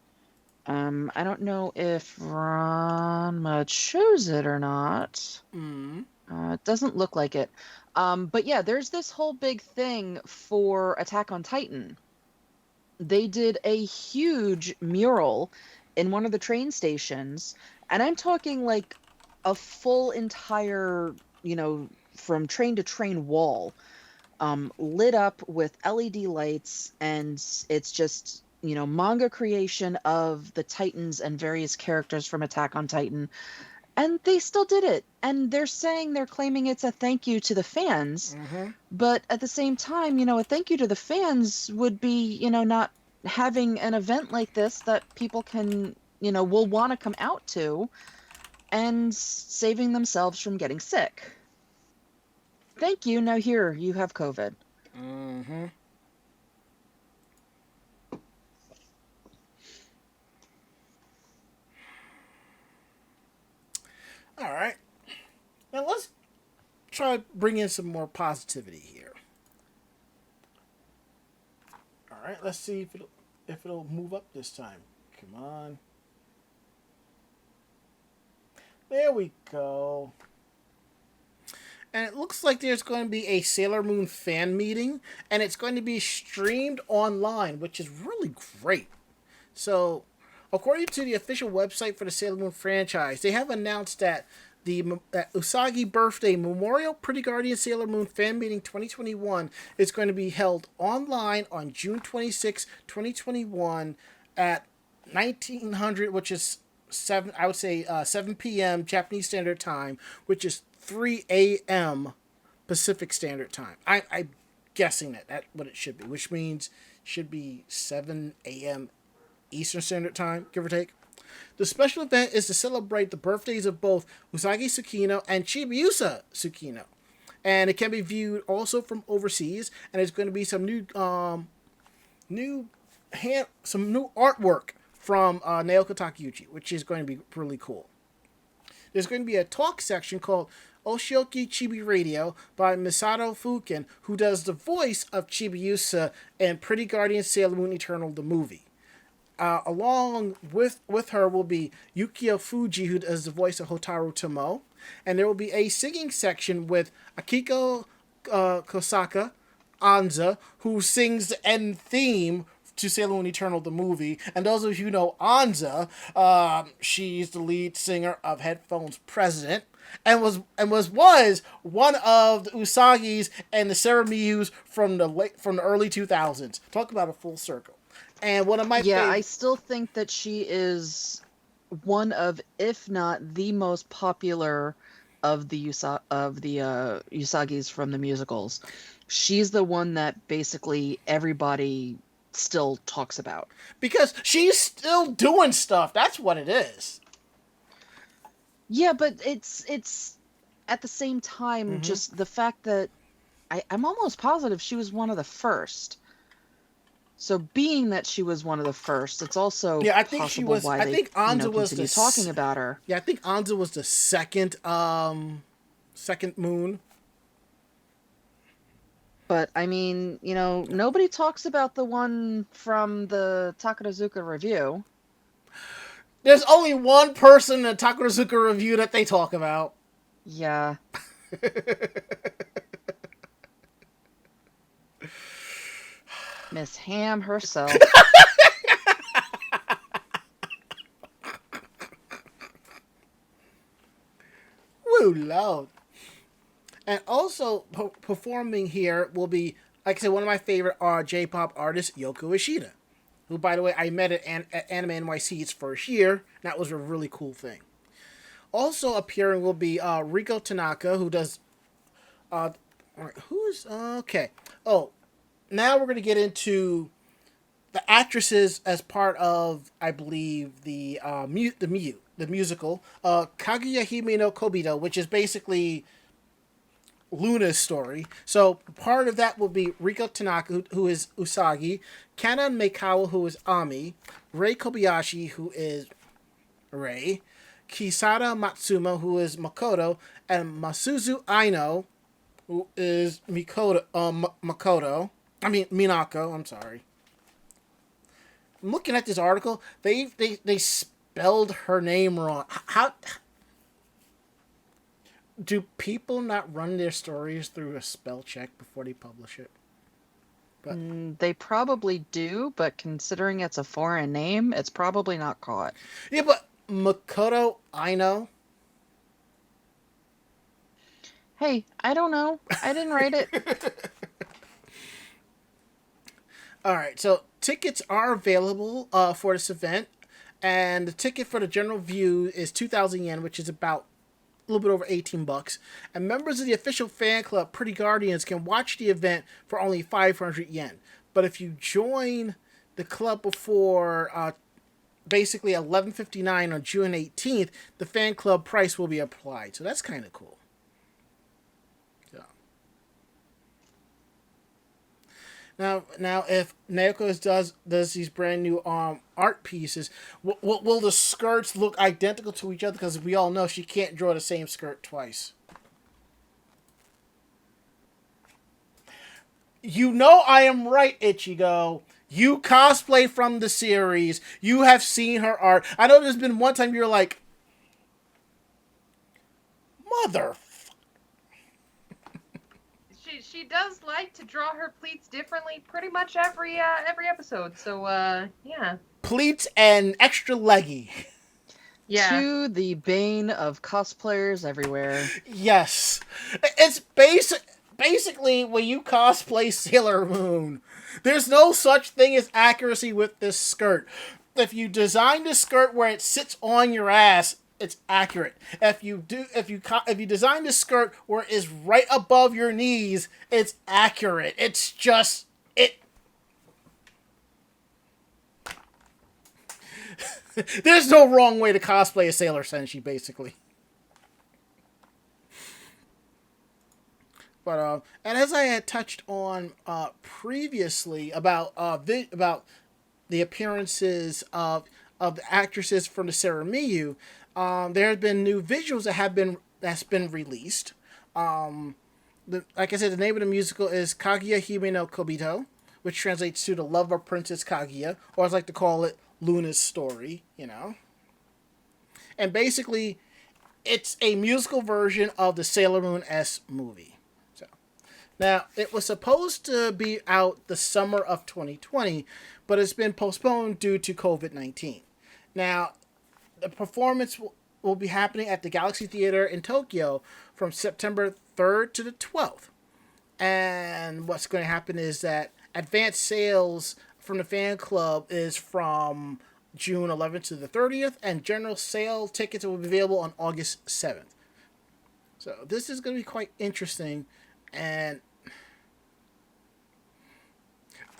I don't know if Ranma chose it or not. It doesn't look like it. But yeah, there's this whole big thing for Attack on Titan. They did a huge mural in one of the train stations, and I'm talking like a full entire, from train to train wall, lit up with LED lights, and it's just, manga creation of the Titans and various characters from Attack on Titan. And they still did it. And they're claiming it's a thank you to the fans. But at the same time, a thank you to the fans would be, not having an event like this that people can, will want to come out to and saving themselves from getting sick. Thank you. Now here, you have COVID. Mm-hmm. All right. Now let's try to bring in some more positivity here. All right. Let's see if it'll move up this time. Come on. There we go. And it looks like there's going to be a Sailor Moon fan meeting, and it's going to be streamed online, which is really great. So, according to the official website for the Sailor Moon franchise, they have announced that that Usagi Birthday Memorial Pretty Guardian Sailor Moon Fan Meeting 2021 is going to be held online on June 26, 2021 at 1900, which is 7 p.m. Japanese Standard Time, which is 3 a.m. Pacific Standard Time. I'm guessing that's what it should be, which means should be 7 a.m. Eastern Standard Time, give or take. The special event is to celebrate the birthdays of both Usagi Tsukino and Chibiusa Tsukino. And it can be viewed also from overseas, and there's going to be some new artwork from Naoko Takeuchi, which is going to be really cool. There's going to be a talk section called Oshioki Chibi Radio by Misato Fuken, who does the voice of Chibiusa in Pretty Guardian Sailor Moon Eternal, the movie. Along with her will be Yukio Fuji, who does the voice of Hotaru Tomo. And there will be a singing section with Akiko Kosaka Anza, who sings the end theme to Sailor Moon Eternal, the movie. And those of you who know Anza, she's the lead singer of Headphones President, and was one of the Usagis and the Sarah Miyus from the early 2000s. Talk about a full circle. And one of my I still think that she is one of, if not the most popular of the Usagis from the musicals. She's the one that basically everybody still talks about. Because she's still doing stuff. That's what it is. Yeah, but it's at the same time, just the fact that I'm almost positive she was one of the first. So being that she was one of the first, it's also I think she was. Why I think Anza was continue talking about her. Yeah, I think Anza was the second moon. But I mean, nobody talks about the one from the Takarazuka review. There's only one person in the Takarazuka review that they talk about. Yeah. Miss Ham herself. Woo, loud. And also performing here will be, like I said, one of my favorite J-pop artists, Yoko Ishida, who, by the way, I met at Anime NYC its first year. That was a really cool thing. Also appearing will be Riko Tanaka, who does... okay. Oh, now we're going to get into the actresses as part of, I believe, the musical, Kaguya Hime no Kobito, which is basically Luna's story. So part of that will be Riko Tanaka, who is Usagi, Kanan Meikawa, who is Ami, Rei Kobayashi, who is Rei, Kisada Matsuma, who is Makoto, and Masuzu Aino, who is Minako. I'm sorry. I'm looking at this article. They spelled her name wrong. How do people not run their stories through a spell check before they publish it? But they probably do, but considering it's a foreign name, it's probably not caught. Yeah, but Makoto Aino. Hey, I don't know. I didn't write it. All right, so tickets are available for this event, and the ticket for the general view is 2,000 yen, which is about a little bit over $18. And members of the official fan club, Pretty Guardians, can watch the event for only 500 yen. But if you join the club before basically 11:59 on June 18th, the fan club price will be applied. So that's kind of cool. Now, if Naoko does these brand new art pieces, will the skirts look identical to each other? Because we all know she can't draw the same skirt twice. You know I am right, Ichigo. You cosplay from the series. You have seen her art. I know there's been one time you're like, mother. She does like to draw her pleats differently pretty much every episode. So yeah. Pleats and extra leggy. Yeah. To the bane of cosplayers everywhere. Yes. It's basically when you cosplay Sailor Moon. There's no such thing as accuracy with this skirt. If you design the skirt where it sits on your ass, It's accurate. If you design the skirt where it's right above your knees, it's accurate. It's just it. There's no wrong way to cosplay a Sailor Senshi, basically. But and as I had touched on previously about the appearances of the actresses from the Saramiyu, there have been new visuals that's been released. Like I said, the name of the musical is Kaguya Hime no Kobito, which translates to The Love of Princess Kaguya, or as I like to call it, Luna's Story, you know. And basically, it's a musical version of the Sailor Moon S movie. So, now, it was supposed to be out the summer of 2020, but it's been postponed due to COVID-19. Now, the performance will be happening at the Galaxy Theater in Tokyo from September 3rd to the 12th. And what's going to happen is that advanced sales from the fan club is from June 11th to the 30th, and general sale tickets will be available on August 7th. So this is going to be quite interesting, and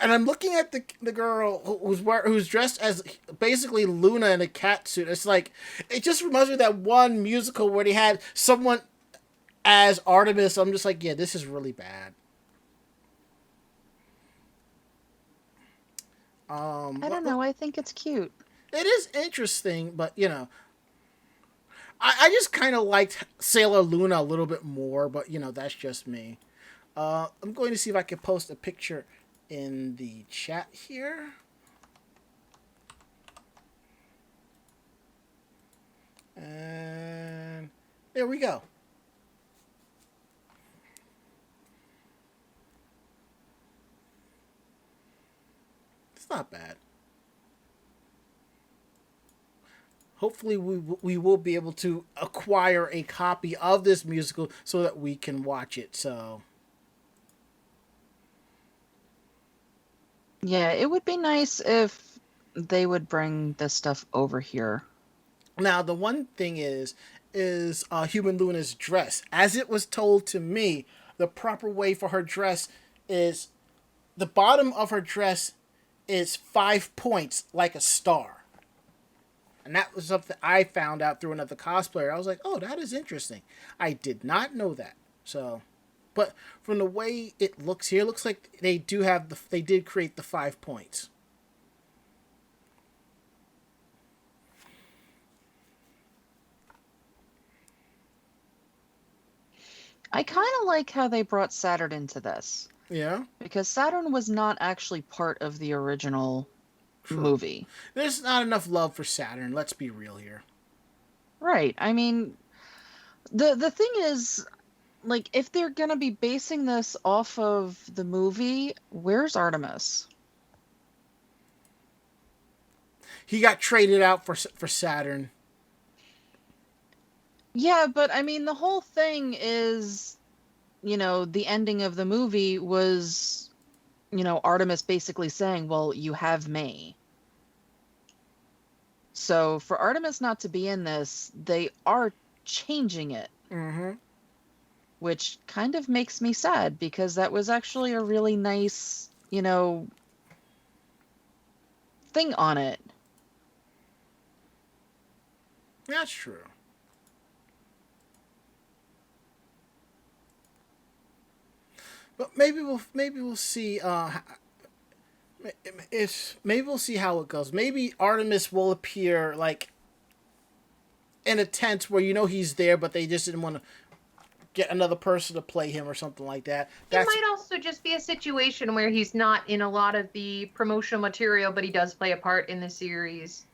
I'm looking at the girl who's dressed as basically Luna in a cat suit. It's like, it just reminds me of that one musical where they had someone as Artemis. I'm just like, yeah, this is really bad. I don't know. I think it's cute. It is interesting, but you know, I just kind of liked Sailor Luna a little bit more, but you know, that's just me. I'm going to see if I can post a picture in the chat here. And there we go. It's not bad. Hopefully we will be able to acquire a copy of this musical so that we can watch it. So Yeah, it would be nice if they would bring this stuff over here. now the one thing is Human Luna's dress. As it was told to me, the proper way for her dress is the bottom of her dress is 5 points like a star. And that was something I found out through another cosplayer. I was like, oh, that is interesting. I did not know that. So, but from the way it looks here, it looks like they did create the 5 points. I kind of like how they brought Saturn into this. Yeah. Because Saturn was not actually part of the original movie. There's not enough love for Saturn. Let's be real here. Right. I mean, the thing is, like, if they're gonna be basing this off of the movie, where's Artemis? He got traded out for Saturn. Yeah, but I mean, the whole thing is, you know, the ending of the movie was, you know, Artemis basically saying, well, you have me. So for Artemis not to be in this, they are changing it. Mm-hmm. Which kind of makes me sad because that was actually a really nice, you know, thing on it. That's true. But maybe we'll see. Maybe we'll see how it goes. Maybe Artemis will appear like in a tent where you know he's there, but they just didn't want to get another person to play him or something like that. It might also just be a situation where he's not in a lot of the promotional material, but he does play a part in the series.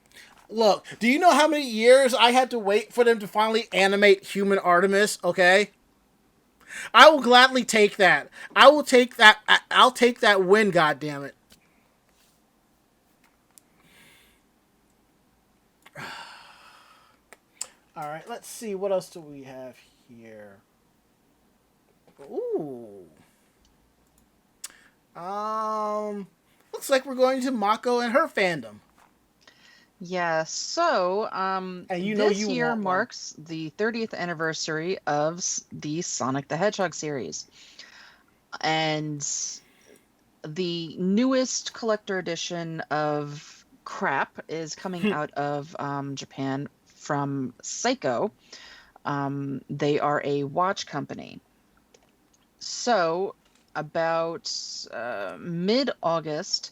Look, do you know how many years I had to wait for them to finally animate Human Artemis? Okay. I will gladly take that. I will take that. I'll take that win, goddammit. All right, let's see. What else do we have here? Ooh. Looks like we're going to Mako and her fandom. Yeah, so And you know this you year want one. marks the 30th anniversary of the Sonic the Hedgehog series. And the newest collector edition of crap is coming out of Japan from Seiko. They are a watch company. So, about mid August,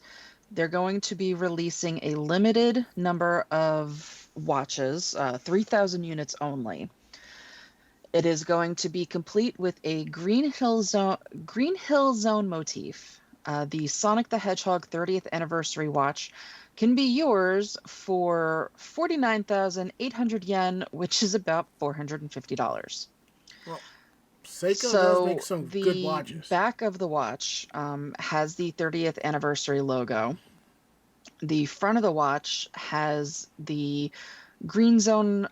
they're going to be releasing a limited number of watches, 3,000 units only. It is going to be complete with a Green Hill Zone motif. The Sonic the Hedgehog 30th anniversary watch can be yours for 49,800 yen, which is about $450. Well, Seiko does make So some good the watches. back of the watch has the 30th anniversary logo. The front of the watch has the green zone,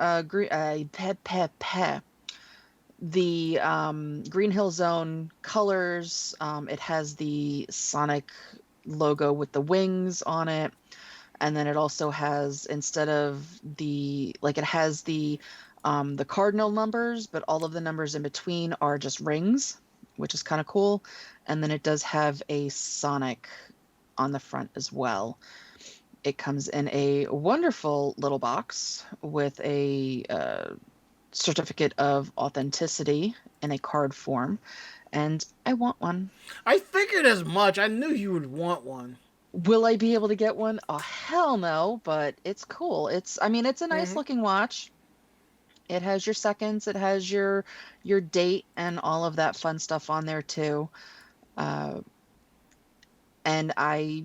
the Green Hill Zone colors. It has the Sonic logo with the wings on it. And then it also has, instead of it has the cardinal numbers, but all of the numbers in between are just rings, which is kind of cool. And then it does have a Sonic on the front as well. It comes in a wonderful little box with a certificate of authenticity in a card form, and I want one. I figured as much. I knew you would want one. Will I be able to get one? Oh, hell no, but it's cool. I mean, it's a nice Hmm. looking watch. It has your seconds, it has your date and all of that fun stuff on there too. Uh, and I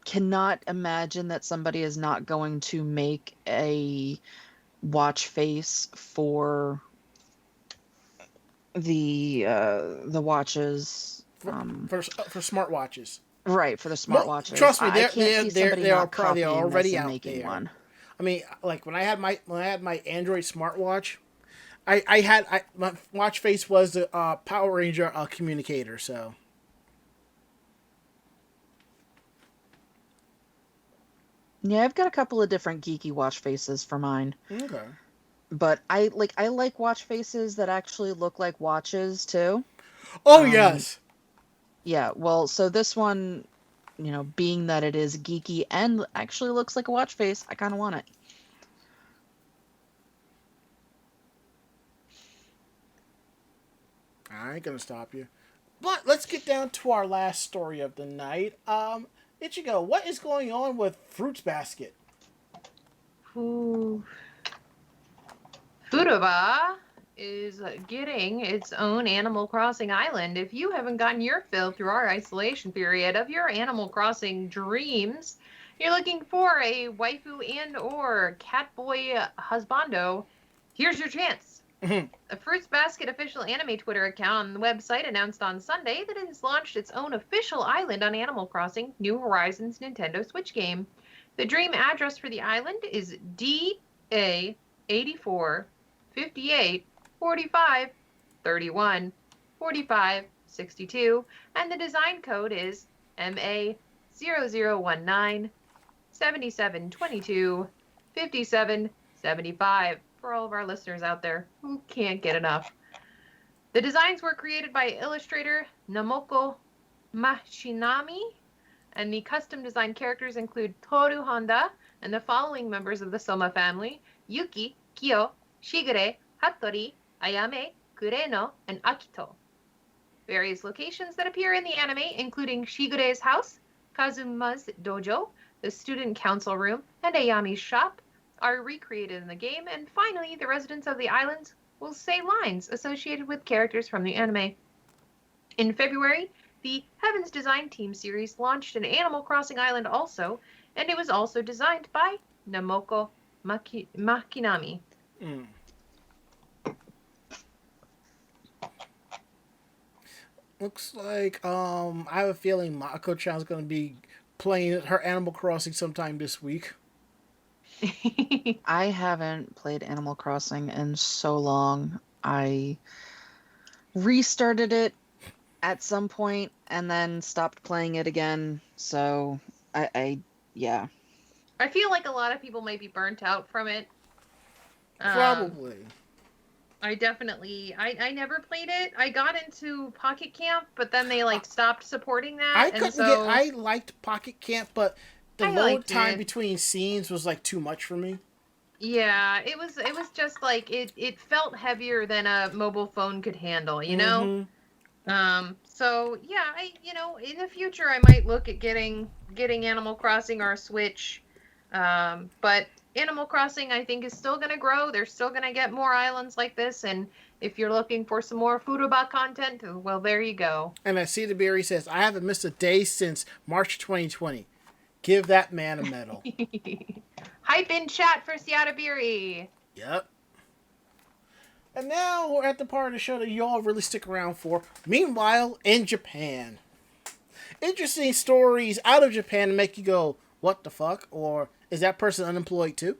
cannot imagine that somebody is not going to make a watch face for the watches. For smartwatches. Right, for the Well, smartwatches. trust me, I can't see somebody they are not probably copying this already and out making there. one. I mean, like when I had my Android smartwatch, I my watch face was the Power Ranger communicator. So Yeah, I've got a couple of different geeky watch faces for mine. okay. But I like watch faces that actually look like watches too. Oh Um yes. yeah, well, so this one, being that it is geeky and actually looks like a watch face, I kind of want it. I ain't gonna stop you. But let's get down to our last story of the night. Ichigo, what is going on with Fruits Basket? Ooh. Furuba is getting its own Animal Crossing island. If you haven't gotten your fill through our isolation period of your Animal Crossing dreams, you're looking for a waifu and or catboy husbando, here's your chance. A Fruits Basket official anime Twitter account on the website announced on Sunday that it has launched its own official island on Animal Crossing New Horizons Nintendo Switch game. The dream address for the island is DA84 58 45 31 45 62, and the design code is MA0019 7722 5775 for all of our listeners out there who can't get enough. The designs were created by illustrator Namoko Machinami, and the custom designed characters include Toru Honda and the following members of the Soma family: Yuki, Kyo, Shigure, Hattori, Ayame, Kureno, and Akito. Various locations that appear in the anime, including Shigure's house, Kazuma's dojo, the student council room, and Ayami's shop, are recreated in the game, and finally, the residents of the islands will say lines associated with characters from the anime. In February, the Heavens Design Team series launched an Animal Crossing island also, and it was also designed by Namoko Machinami. Mm. Looks like I have a feeling Mako-chan's gonna be playing her Animal Crossing sometime this week. I haven't played Animal Crossing in so long. I restarted it at some point and then stopped playing it again. So I yeah. I feel like a lot of people might be burnt out from it. Probably. I definitely, I never played it. I got into Pocket Camp, but then they like stopped supporting that, and so I liked Pocket Camp, but the I load liked time it. between scenes was like too much for me. Yeah, it was just like it felt heavier than a mobile phone could handle, you know? Mm-hmm. So yeah, in the future I might look at getting Animal Crossing or a Switch. But Animal Crossing I think is still gonna grow. They're still gonna get more islands like this, and if you're looking for some more Furuba content, well, there you go. And I see the Berry says, I haven't missed a day since March 2020. Give that man a medal. Hype in chat for Siatabiri. Yep. And now we're at the part of the show that y'all really stick around for. Meanwhile, in Japan. Interesting stories out of Japan to make you go, what the fuck? Or is that person unemployed too?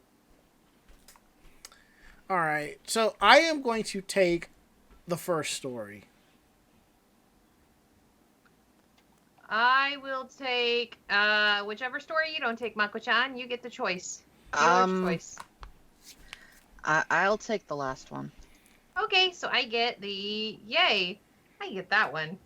Alright, so I am going to take the first story. I will take whichever story you don't take, Mako-chan. You get the choice. Choice. I'll take the last one. Okay, so I get the yay. I get that one.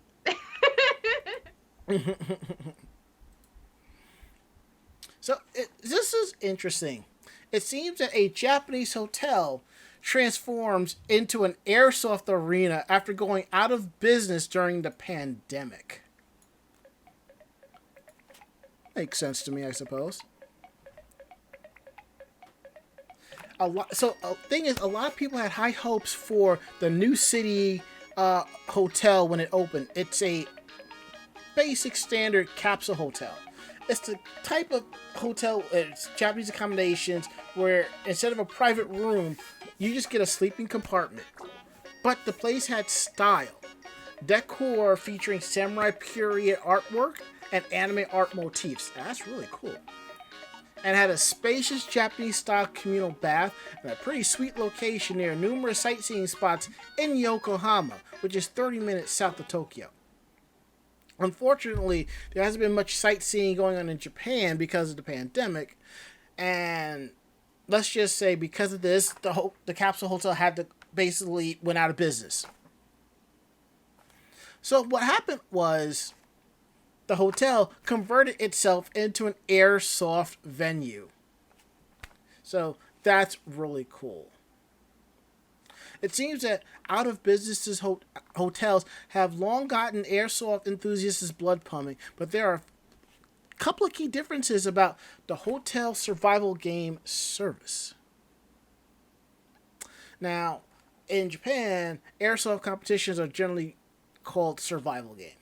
So this is interesting. It seems that a Japanese hotel transforms into an airsoft arena after going out of business during the pandemic. Makes sense to me, I suppose. Thing is, a lot of people had high hopes for the New City hotel when it opened. It's a basic standard capsule hotel. It's the type of hotel, it's Japanese accommodations, where instead of a private room, you just get a sleeping compartment. But the place had style. Decor featuring samurai period artwork and anime art motifs. That's really cool. And had a spacious Japanese-style communal bath and a pretty sweet location near numerous sightseeing spots in Yokohama, which is 30 minutes south of Tokyo. Unfortunately, there hasn't been much sightseeing going on in Japan because of the pandemic, and let's just say because of this, the capsule hotel had to basically went out of business. So what happened was the hotel converted itself into an airsoft venue. So that's really cool. It seems that out of businesses hotels have long gotten airsoft enthusiasts' blood pumping, but there are a couple of key differences about the hotel survival game service. Now, in Japan, airsoft competitions are generally called survival game.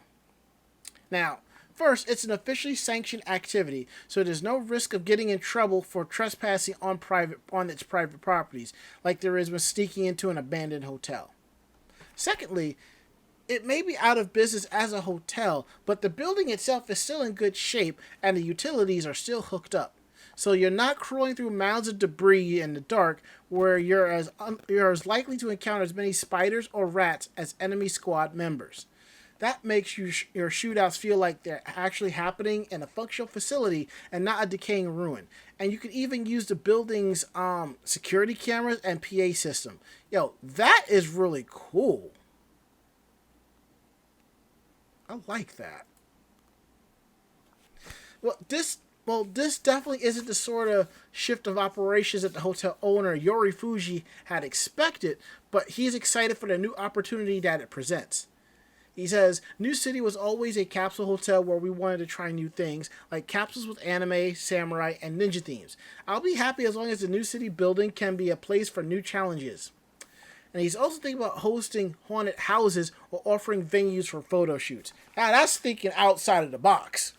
Now, first, it's an officially sanctioned activity, so there's no risk of getting in trouble for trespassing on its private properties, like there is when sneaking into an abandoned hotel. Secondly, it may be out of business as a hotel, but the building itself is still in good shape and the utilities are still hooked up. So you're not crawling through mounds of debris in the dark where you're as likely to encounter as many spiders or rats as enemy squad members. That makes your shootouts feel like they're actually happening in a functional facility and not a decaying ruin. And you can even use the building's security cameras and PA system. Yo, that is really cool. I like that. This definitely isn't the sort of shift of operations that the hotel owner, Yori Fuji, had expected, but he's excited for the new opportunity that it presents. He says, New City was always a capsule hotel where we wanted to try new things, like capsules with anime, samurai, and ninja themes. I'll be happy as long as the New City building can be a place for new challenges. And he's also thinking about hosting haunted houses or offering venues for photo shoots. Now that's thinking outside of the box.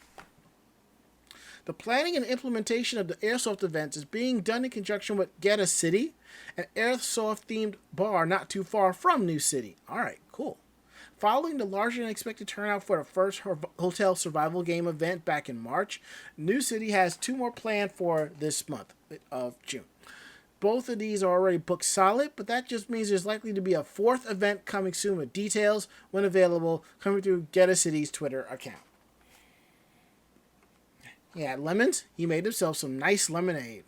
The planning and implementation of the airsoft events is being done in conjunction with Get a City, an airsoft-themed bar not too far from New City. Alright, cool. Following the larger than expected turnout for the first hotel survival game event back in March, New City has 2 more planned for this month of June. Both of these are already booked solid, but that just means there's likely to be a 4th event coming soon with details, when available, coming through Get a City's Twitter account. He had lemons. He made himself some nice lemonade.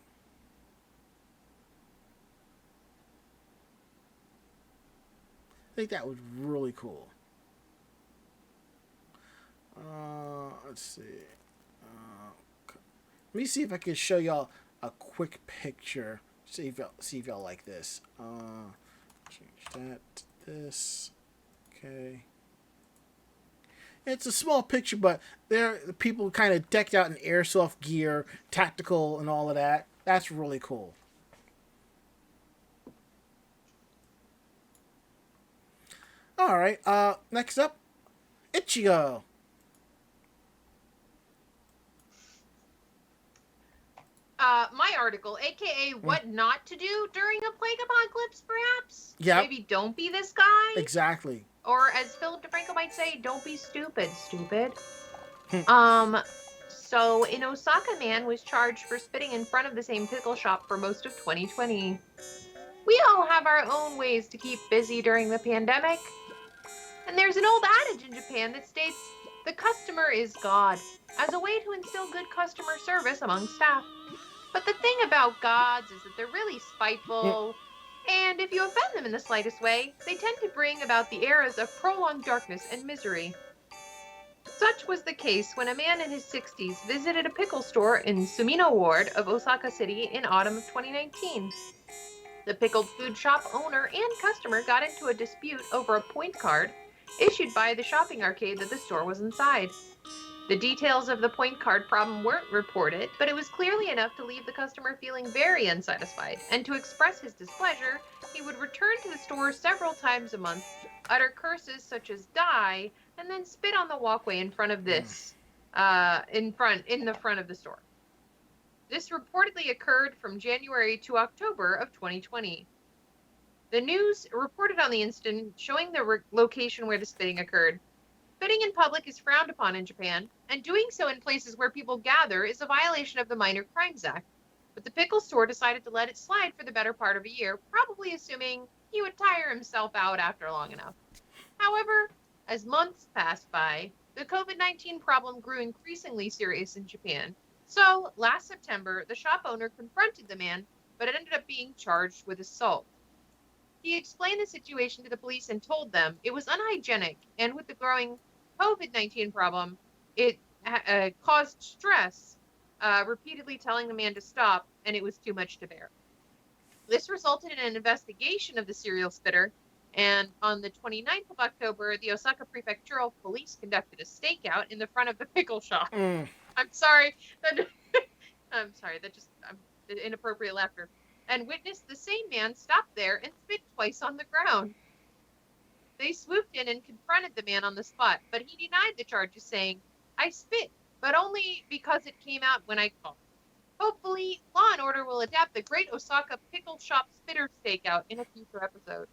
I think that was really cool. Let's see. Let me see if I can show y'all a quick picture. See if y'all like this. Change that to this. Okay. It's a small picture, but there people kind of decked out in airsoft gear, tactical, and all of that. That's really cool. All right. Next up, Ichigo. My article, aka what not to do during a plague apocalypse, perhaps. Yeah. Maybe don't be this guy. Exactly. Or as Philip DeFranco might say, don't be stupid, stupid. So in Osaka, man was charged for spitting in front of the same pickle shop for most of 2020. We all have our own ways to keep busy during the pandemic. And there's an old adage in Japan that states, the customer is God, as a way to instill good customer service among staff. But the thing about gods is that they're really spiteful, and if you offend them in the slightest way, they tend to bring about the eras of prolonged darkness and misery. Such was the case when a man in his 60s visited a pickle store in Sumino Ward of Osaka City in autumn of 2019. The pickled food shop owner and customer got into a dispute over a point card issued by the shopping arcade that the store was inside. The details of the point card problem weren't reported, but it was clearly enough to leave the customer feeling very unsatisfied, and to express his displeasure, he would return to the store several times a month, utter curses such as die, and then spit on the walkway in front of this, in the front of the store. This reportedly occurred from January to October of 2020. The news reported on the incident showing the location where the spitting occurred. Spitting in public is frowned upon in Japan, and doing so in places where people gather is a violation of the Minor Crimes Act. But the pickle store decided to let it slide for the better part of a year, probably assuming he would tire himself out after long enough. However, as months passed by, the COVID-19 problem grew increasingly serious in Japan. So, last September, the shop owner confronted the man, but it ended up being charged with assault. He explained the situation to the police and told them it was unhygienic, and with the growing COVID-19 problem, it caused stress, repeatedly telling the man to stop, and it was too much to bear. This resulted in an investigation of the serial spitter, and on the 29th of October, the Osaka Prefectural Police conducted a stakeout in the front of the pickle shop. I'm sorry. Inappropriate laughter. And witnessed the same man stop there and spit twice on the ground. They swooped in and confronted the man on the spot, but he denied the charges, saying, I spit, but only because it came out when I called. Hopefully, Law and Order will adapt the Great Osaka Pickle Shop Spitter Stakeout in a future episode.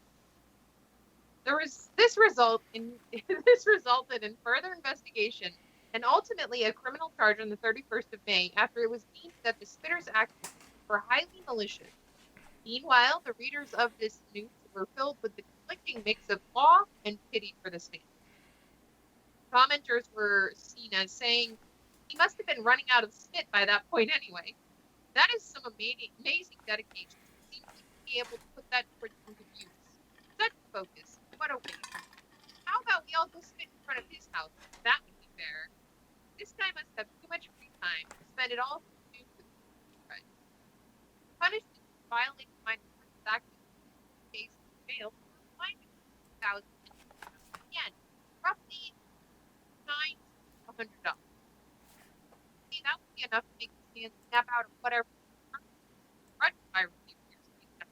This resulted in further investigation and ultimately a criminal charge on the 31st of May after it was deemed that the spitters actions were highly malicious. Meanwhile, the readers of this news were filled with the conflicting mix of awe and pity for this man. Commenters were seen as saying, he must have been running out of spit by that point anyway. That is some amazing dedication. He seems to be able to put that towards good use. Such focus. What a waste. How about we all go spit in front of his house? That would be fair. This guy must have too much free time to spend it all to do with the punishment for violating Minor Crimes Act case jail for $5,000 yen, roughly $900. See, that would be enough to make this man snap out of whatever by receivers. And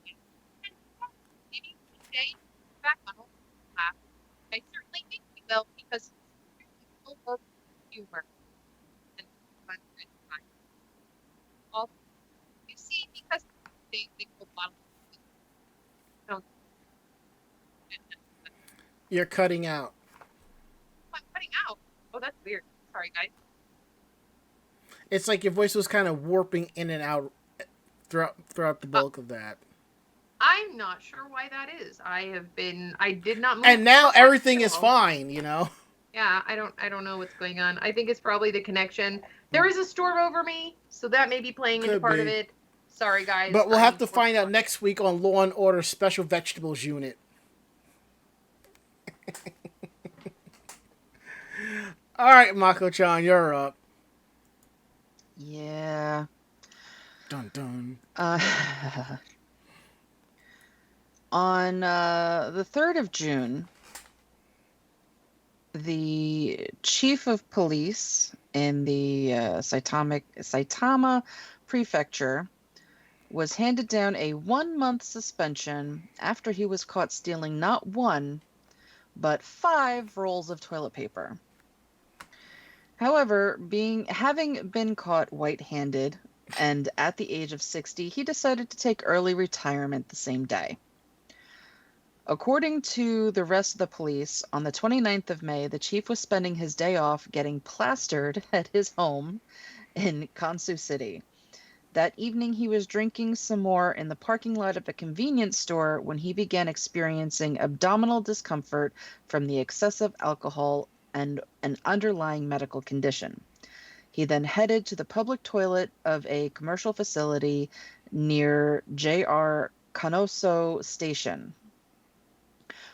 maybe one day back on old laugh. I certainly think he will, because he's full of humor and fun and time. Also, you see, because they go bottle. You're cutting out. I'm cutting out. Oh, that's weird. Sorry, guys. It's like your voice was kind of warping in and out throughout the bulk of that. I'm not sure why that is. I did not move. And now everything is fine, you know? Yeah, I don't know what's going on. I think it's probably the connection. There is a storm over me, so that may be playing into Could part of be. it. Sorry, guys. But we'll have to find out next week on Law and Order Special Vegetables Unit. All right, Mako-chan, you're up. Yeah. Dun dun. On the 3rd of June, the chief of police in the Saitama prefecture was handed down a 1-month suspension after he was caught stealing not 1, but 5 rolls of toilet paper. However, having been caught white-handed and at the age of 60, he decided to take early retirement the same day. According to the rest of the police, on the 29th of May, the chief was spending his day off getting plastered at his home in Kansu City. That evening, he was drinking some more in the parking lot of a convenience store when he began experiencing abdominal discomfort from the excessive alcohol and an underlying medical condition. He then headed to the public toilet of a commercial facility near JR Kanoso Station.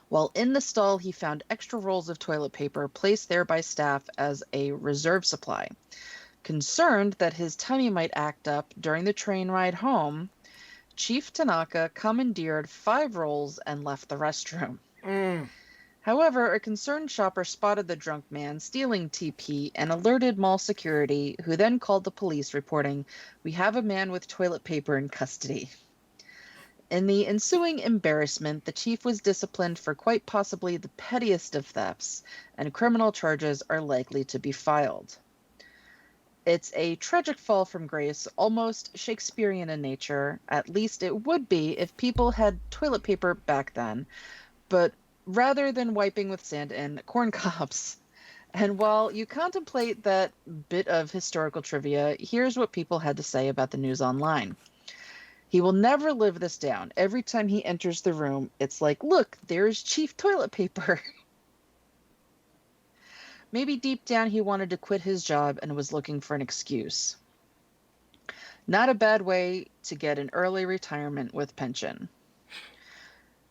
While in the stall, he found extra rolls of toilet paper placed there by staff as a reserve supply. Concerned that his tummy might act up during the train ride home, Chief Tanaka commandeered 5 rolls and left the restroom. However, a concerned shopper spotted the drunk man stealing TP and alerted mall security, who then called the police reporting, "We have a man with toilet paper in custody." In the ensuing embarrassment, the chief was disciplined for quite possibly the pettiest of thefts, and criminal charges are likely to be filed. It's a tragic fall from grace, almost Shakespearean in nature. At least it would be if people had toilet paper back then. But rather than wiping with sand and corn cobs. And while you contemplate that bit of historical trivia, here's what people had to say about the news online. He will never live this down. Every time he enters the room, it's like, look, there's Chief Toilet Paper. Maybe deep down he wanted to quit his job and was looking for an excuse. Not a bad way to get an early retirement with pension.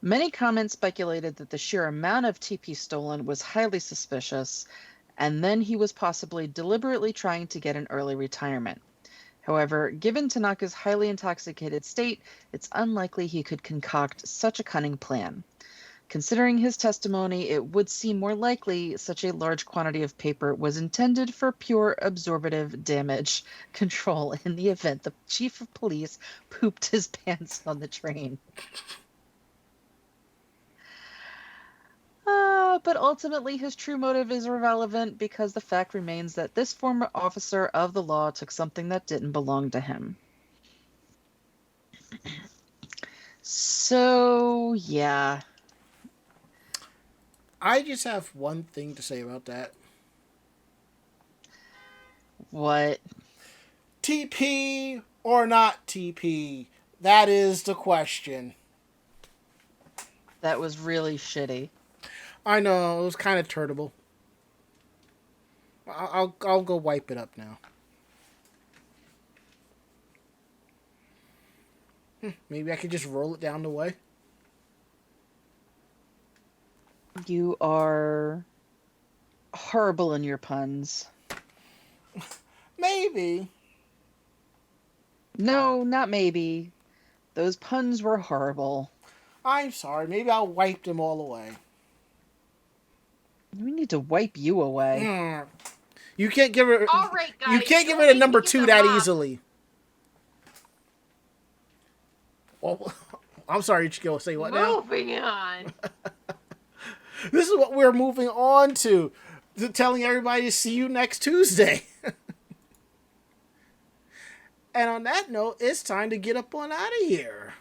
Many comments speculated that the sheer amount of TP stolen was highly suspicious, and then he was possibly deliberately trying to get an early retirement. However, given Tanaka's highly intoxicated state, it's unlikely he could concoct such a cunning plan. Considering his testimony, it would seem more likely such a large quantity of paper was intended for pure absorptive damage control in the event the chief of police pooped his pants on the train. But ultimately, his true motive is irrelevant because the fact remains that this former officer of the law took something that didn't belong to him. So, yeah. I just have one thing to say about that. What? TP or not TP? That is the question. That was really shitty. I know, it was kind of turtable. I'll go wipe it up now. Maybe I could just roll it down the way. You are horrible in your puns. Maybe. No, not maybe. Those puns were horrible. I'm sorry. Maybe I'll wipe them all away. We need to wipe you away. You can't give her. All right, guys. You can't give her a number 2 that easily. Well, I'm sorry, Ichiko. Say what now? Moving on. This is what we're moving on to telling everybody to see you next Tuesday. And on that note, it's time to get up on out of here.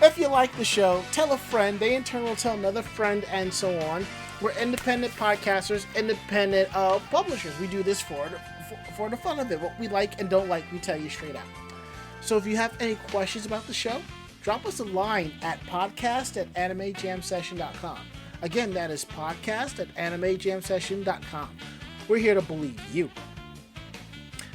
If you like the show, tell a friend. They in turn will tell another friend, and so on. We're independent podcasters, independent publishers. We do this for the fun of it. What we like and don't like, we tell you straight out. So if you have any questions about the show, drop us a line at podcast@animejamsession.com. Again, that is podcast@animejamsession.com. We're here to believe you.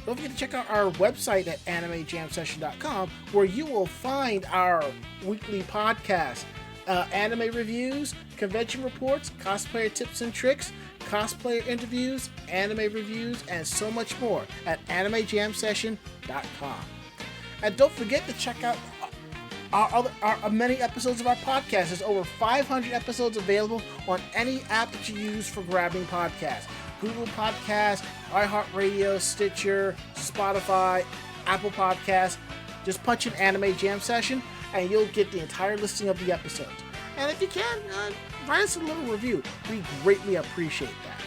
Don't forget to check out our website at animejamsession.com, where you will find our weekly podcast, anime reviews, convention reports, cosplayer tips and tricks, cosplayer interviews, anime reviews, and so much more at animejamsession.com. And don't forget to check out our many episodes of our podcast. There's over 500 episodes available on any app that you use for grabbing podcasts. Google Podcasts, iHeartRadio, Stitcher, Spotify, Apple Podcasts. Just punch in Anime Jam Session and you'll get the entire listing of the episodes. And if you can, write us a little review. We greatly appreciate that.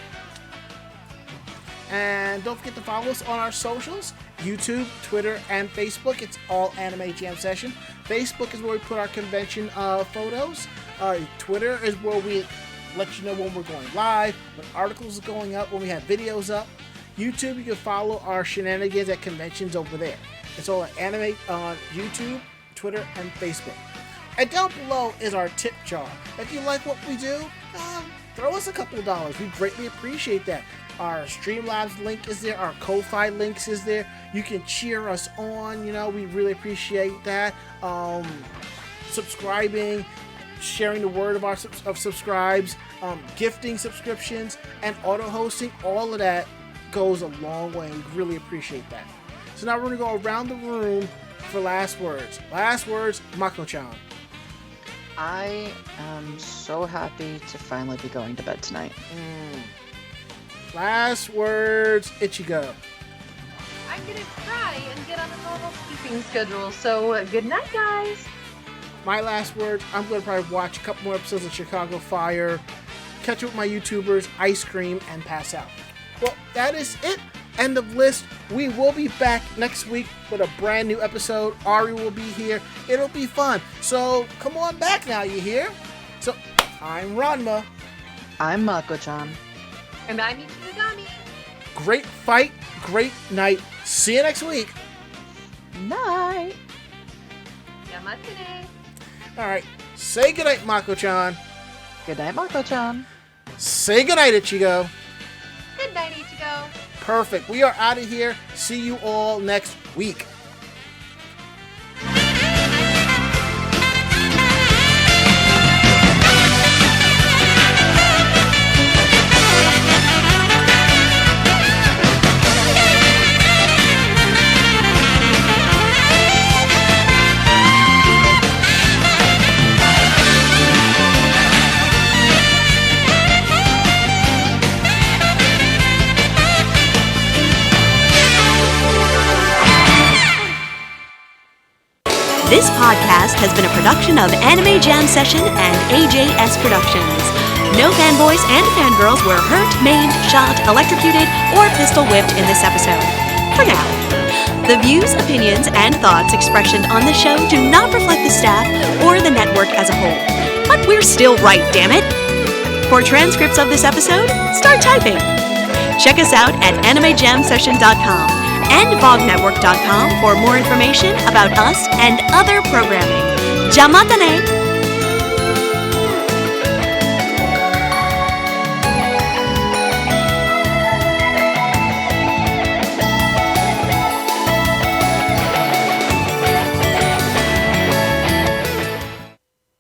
And don't forget to follow us on our socials, YouTube, Twitter, and Facebook. It's all Anime Jam Session. Facebook is where we put our convention photos. Twitter is where we let you know when we're going live, when articles are going up, when we have videos up. YouTube, you can follow our shenanigans at conventions over there. It's all at Anime on YouTube, Twitter, and Facebook. And down below is our tip jar. If you like what we do, throw us a couple of dollars. We greatly appreciate that. Our Streamlabs link is there. Our Ko-Fi links is there. You can cheer us on. We really appreciate that. Subscribing, sharing the word of subscribes, gifting subscriptions, and auto-hosting. All of that goes a long way. We really appreciate that. So now we're going to go around the room for last words. Last words, Mako-chan. I am so happy to finally be going to bed tonight. Last words, Ichigo. I'm gonna try and get on a normal sleeping schedule. So good night, guys. My last words, I'm going to probably watch a couple more episodes of Chicago Fire, catch up with my YouTubers, ice cream, and pass out. Well, that is it. End of list. We will be back next week with a brand new episode. Ari will be here. It'll be fun. So come on back now, you hear? So I'm Ranma. I'm Mako-chan. And I'm Ichigami. Great fight, great night. See you next week. Night. Yamatane. All right. Say goodnight, Mako-chan. Good night, Mako-chan. Say goodnight, Ichigo. Good night, Ichigo. Perfect. We are out of here. See you all next week. This podcast has been a production of Anime Jam Session and AJS Productions. No fanboys and fangirls were hurt, maimed, shot, electrocuted, or pistol whipped in this episode. For now. The views, opinions, and thoughts expressed on the show do not reflect the staff or the network as a whole. But we're still right, damn it! For transcripts of this episode, start typing. Check us out at animejamsession.com and vognetwork.com for more information about us and other programming. Jamatane!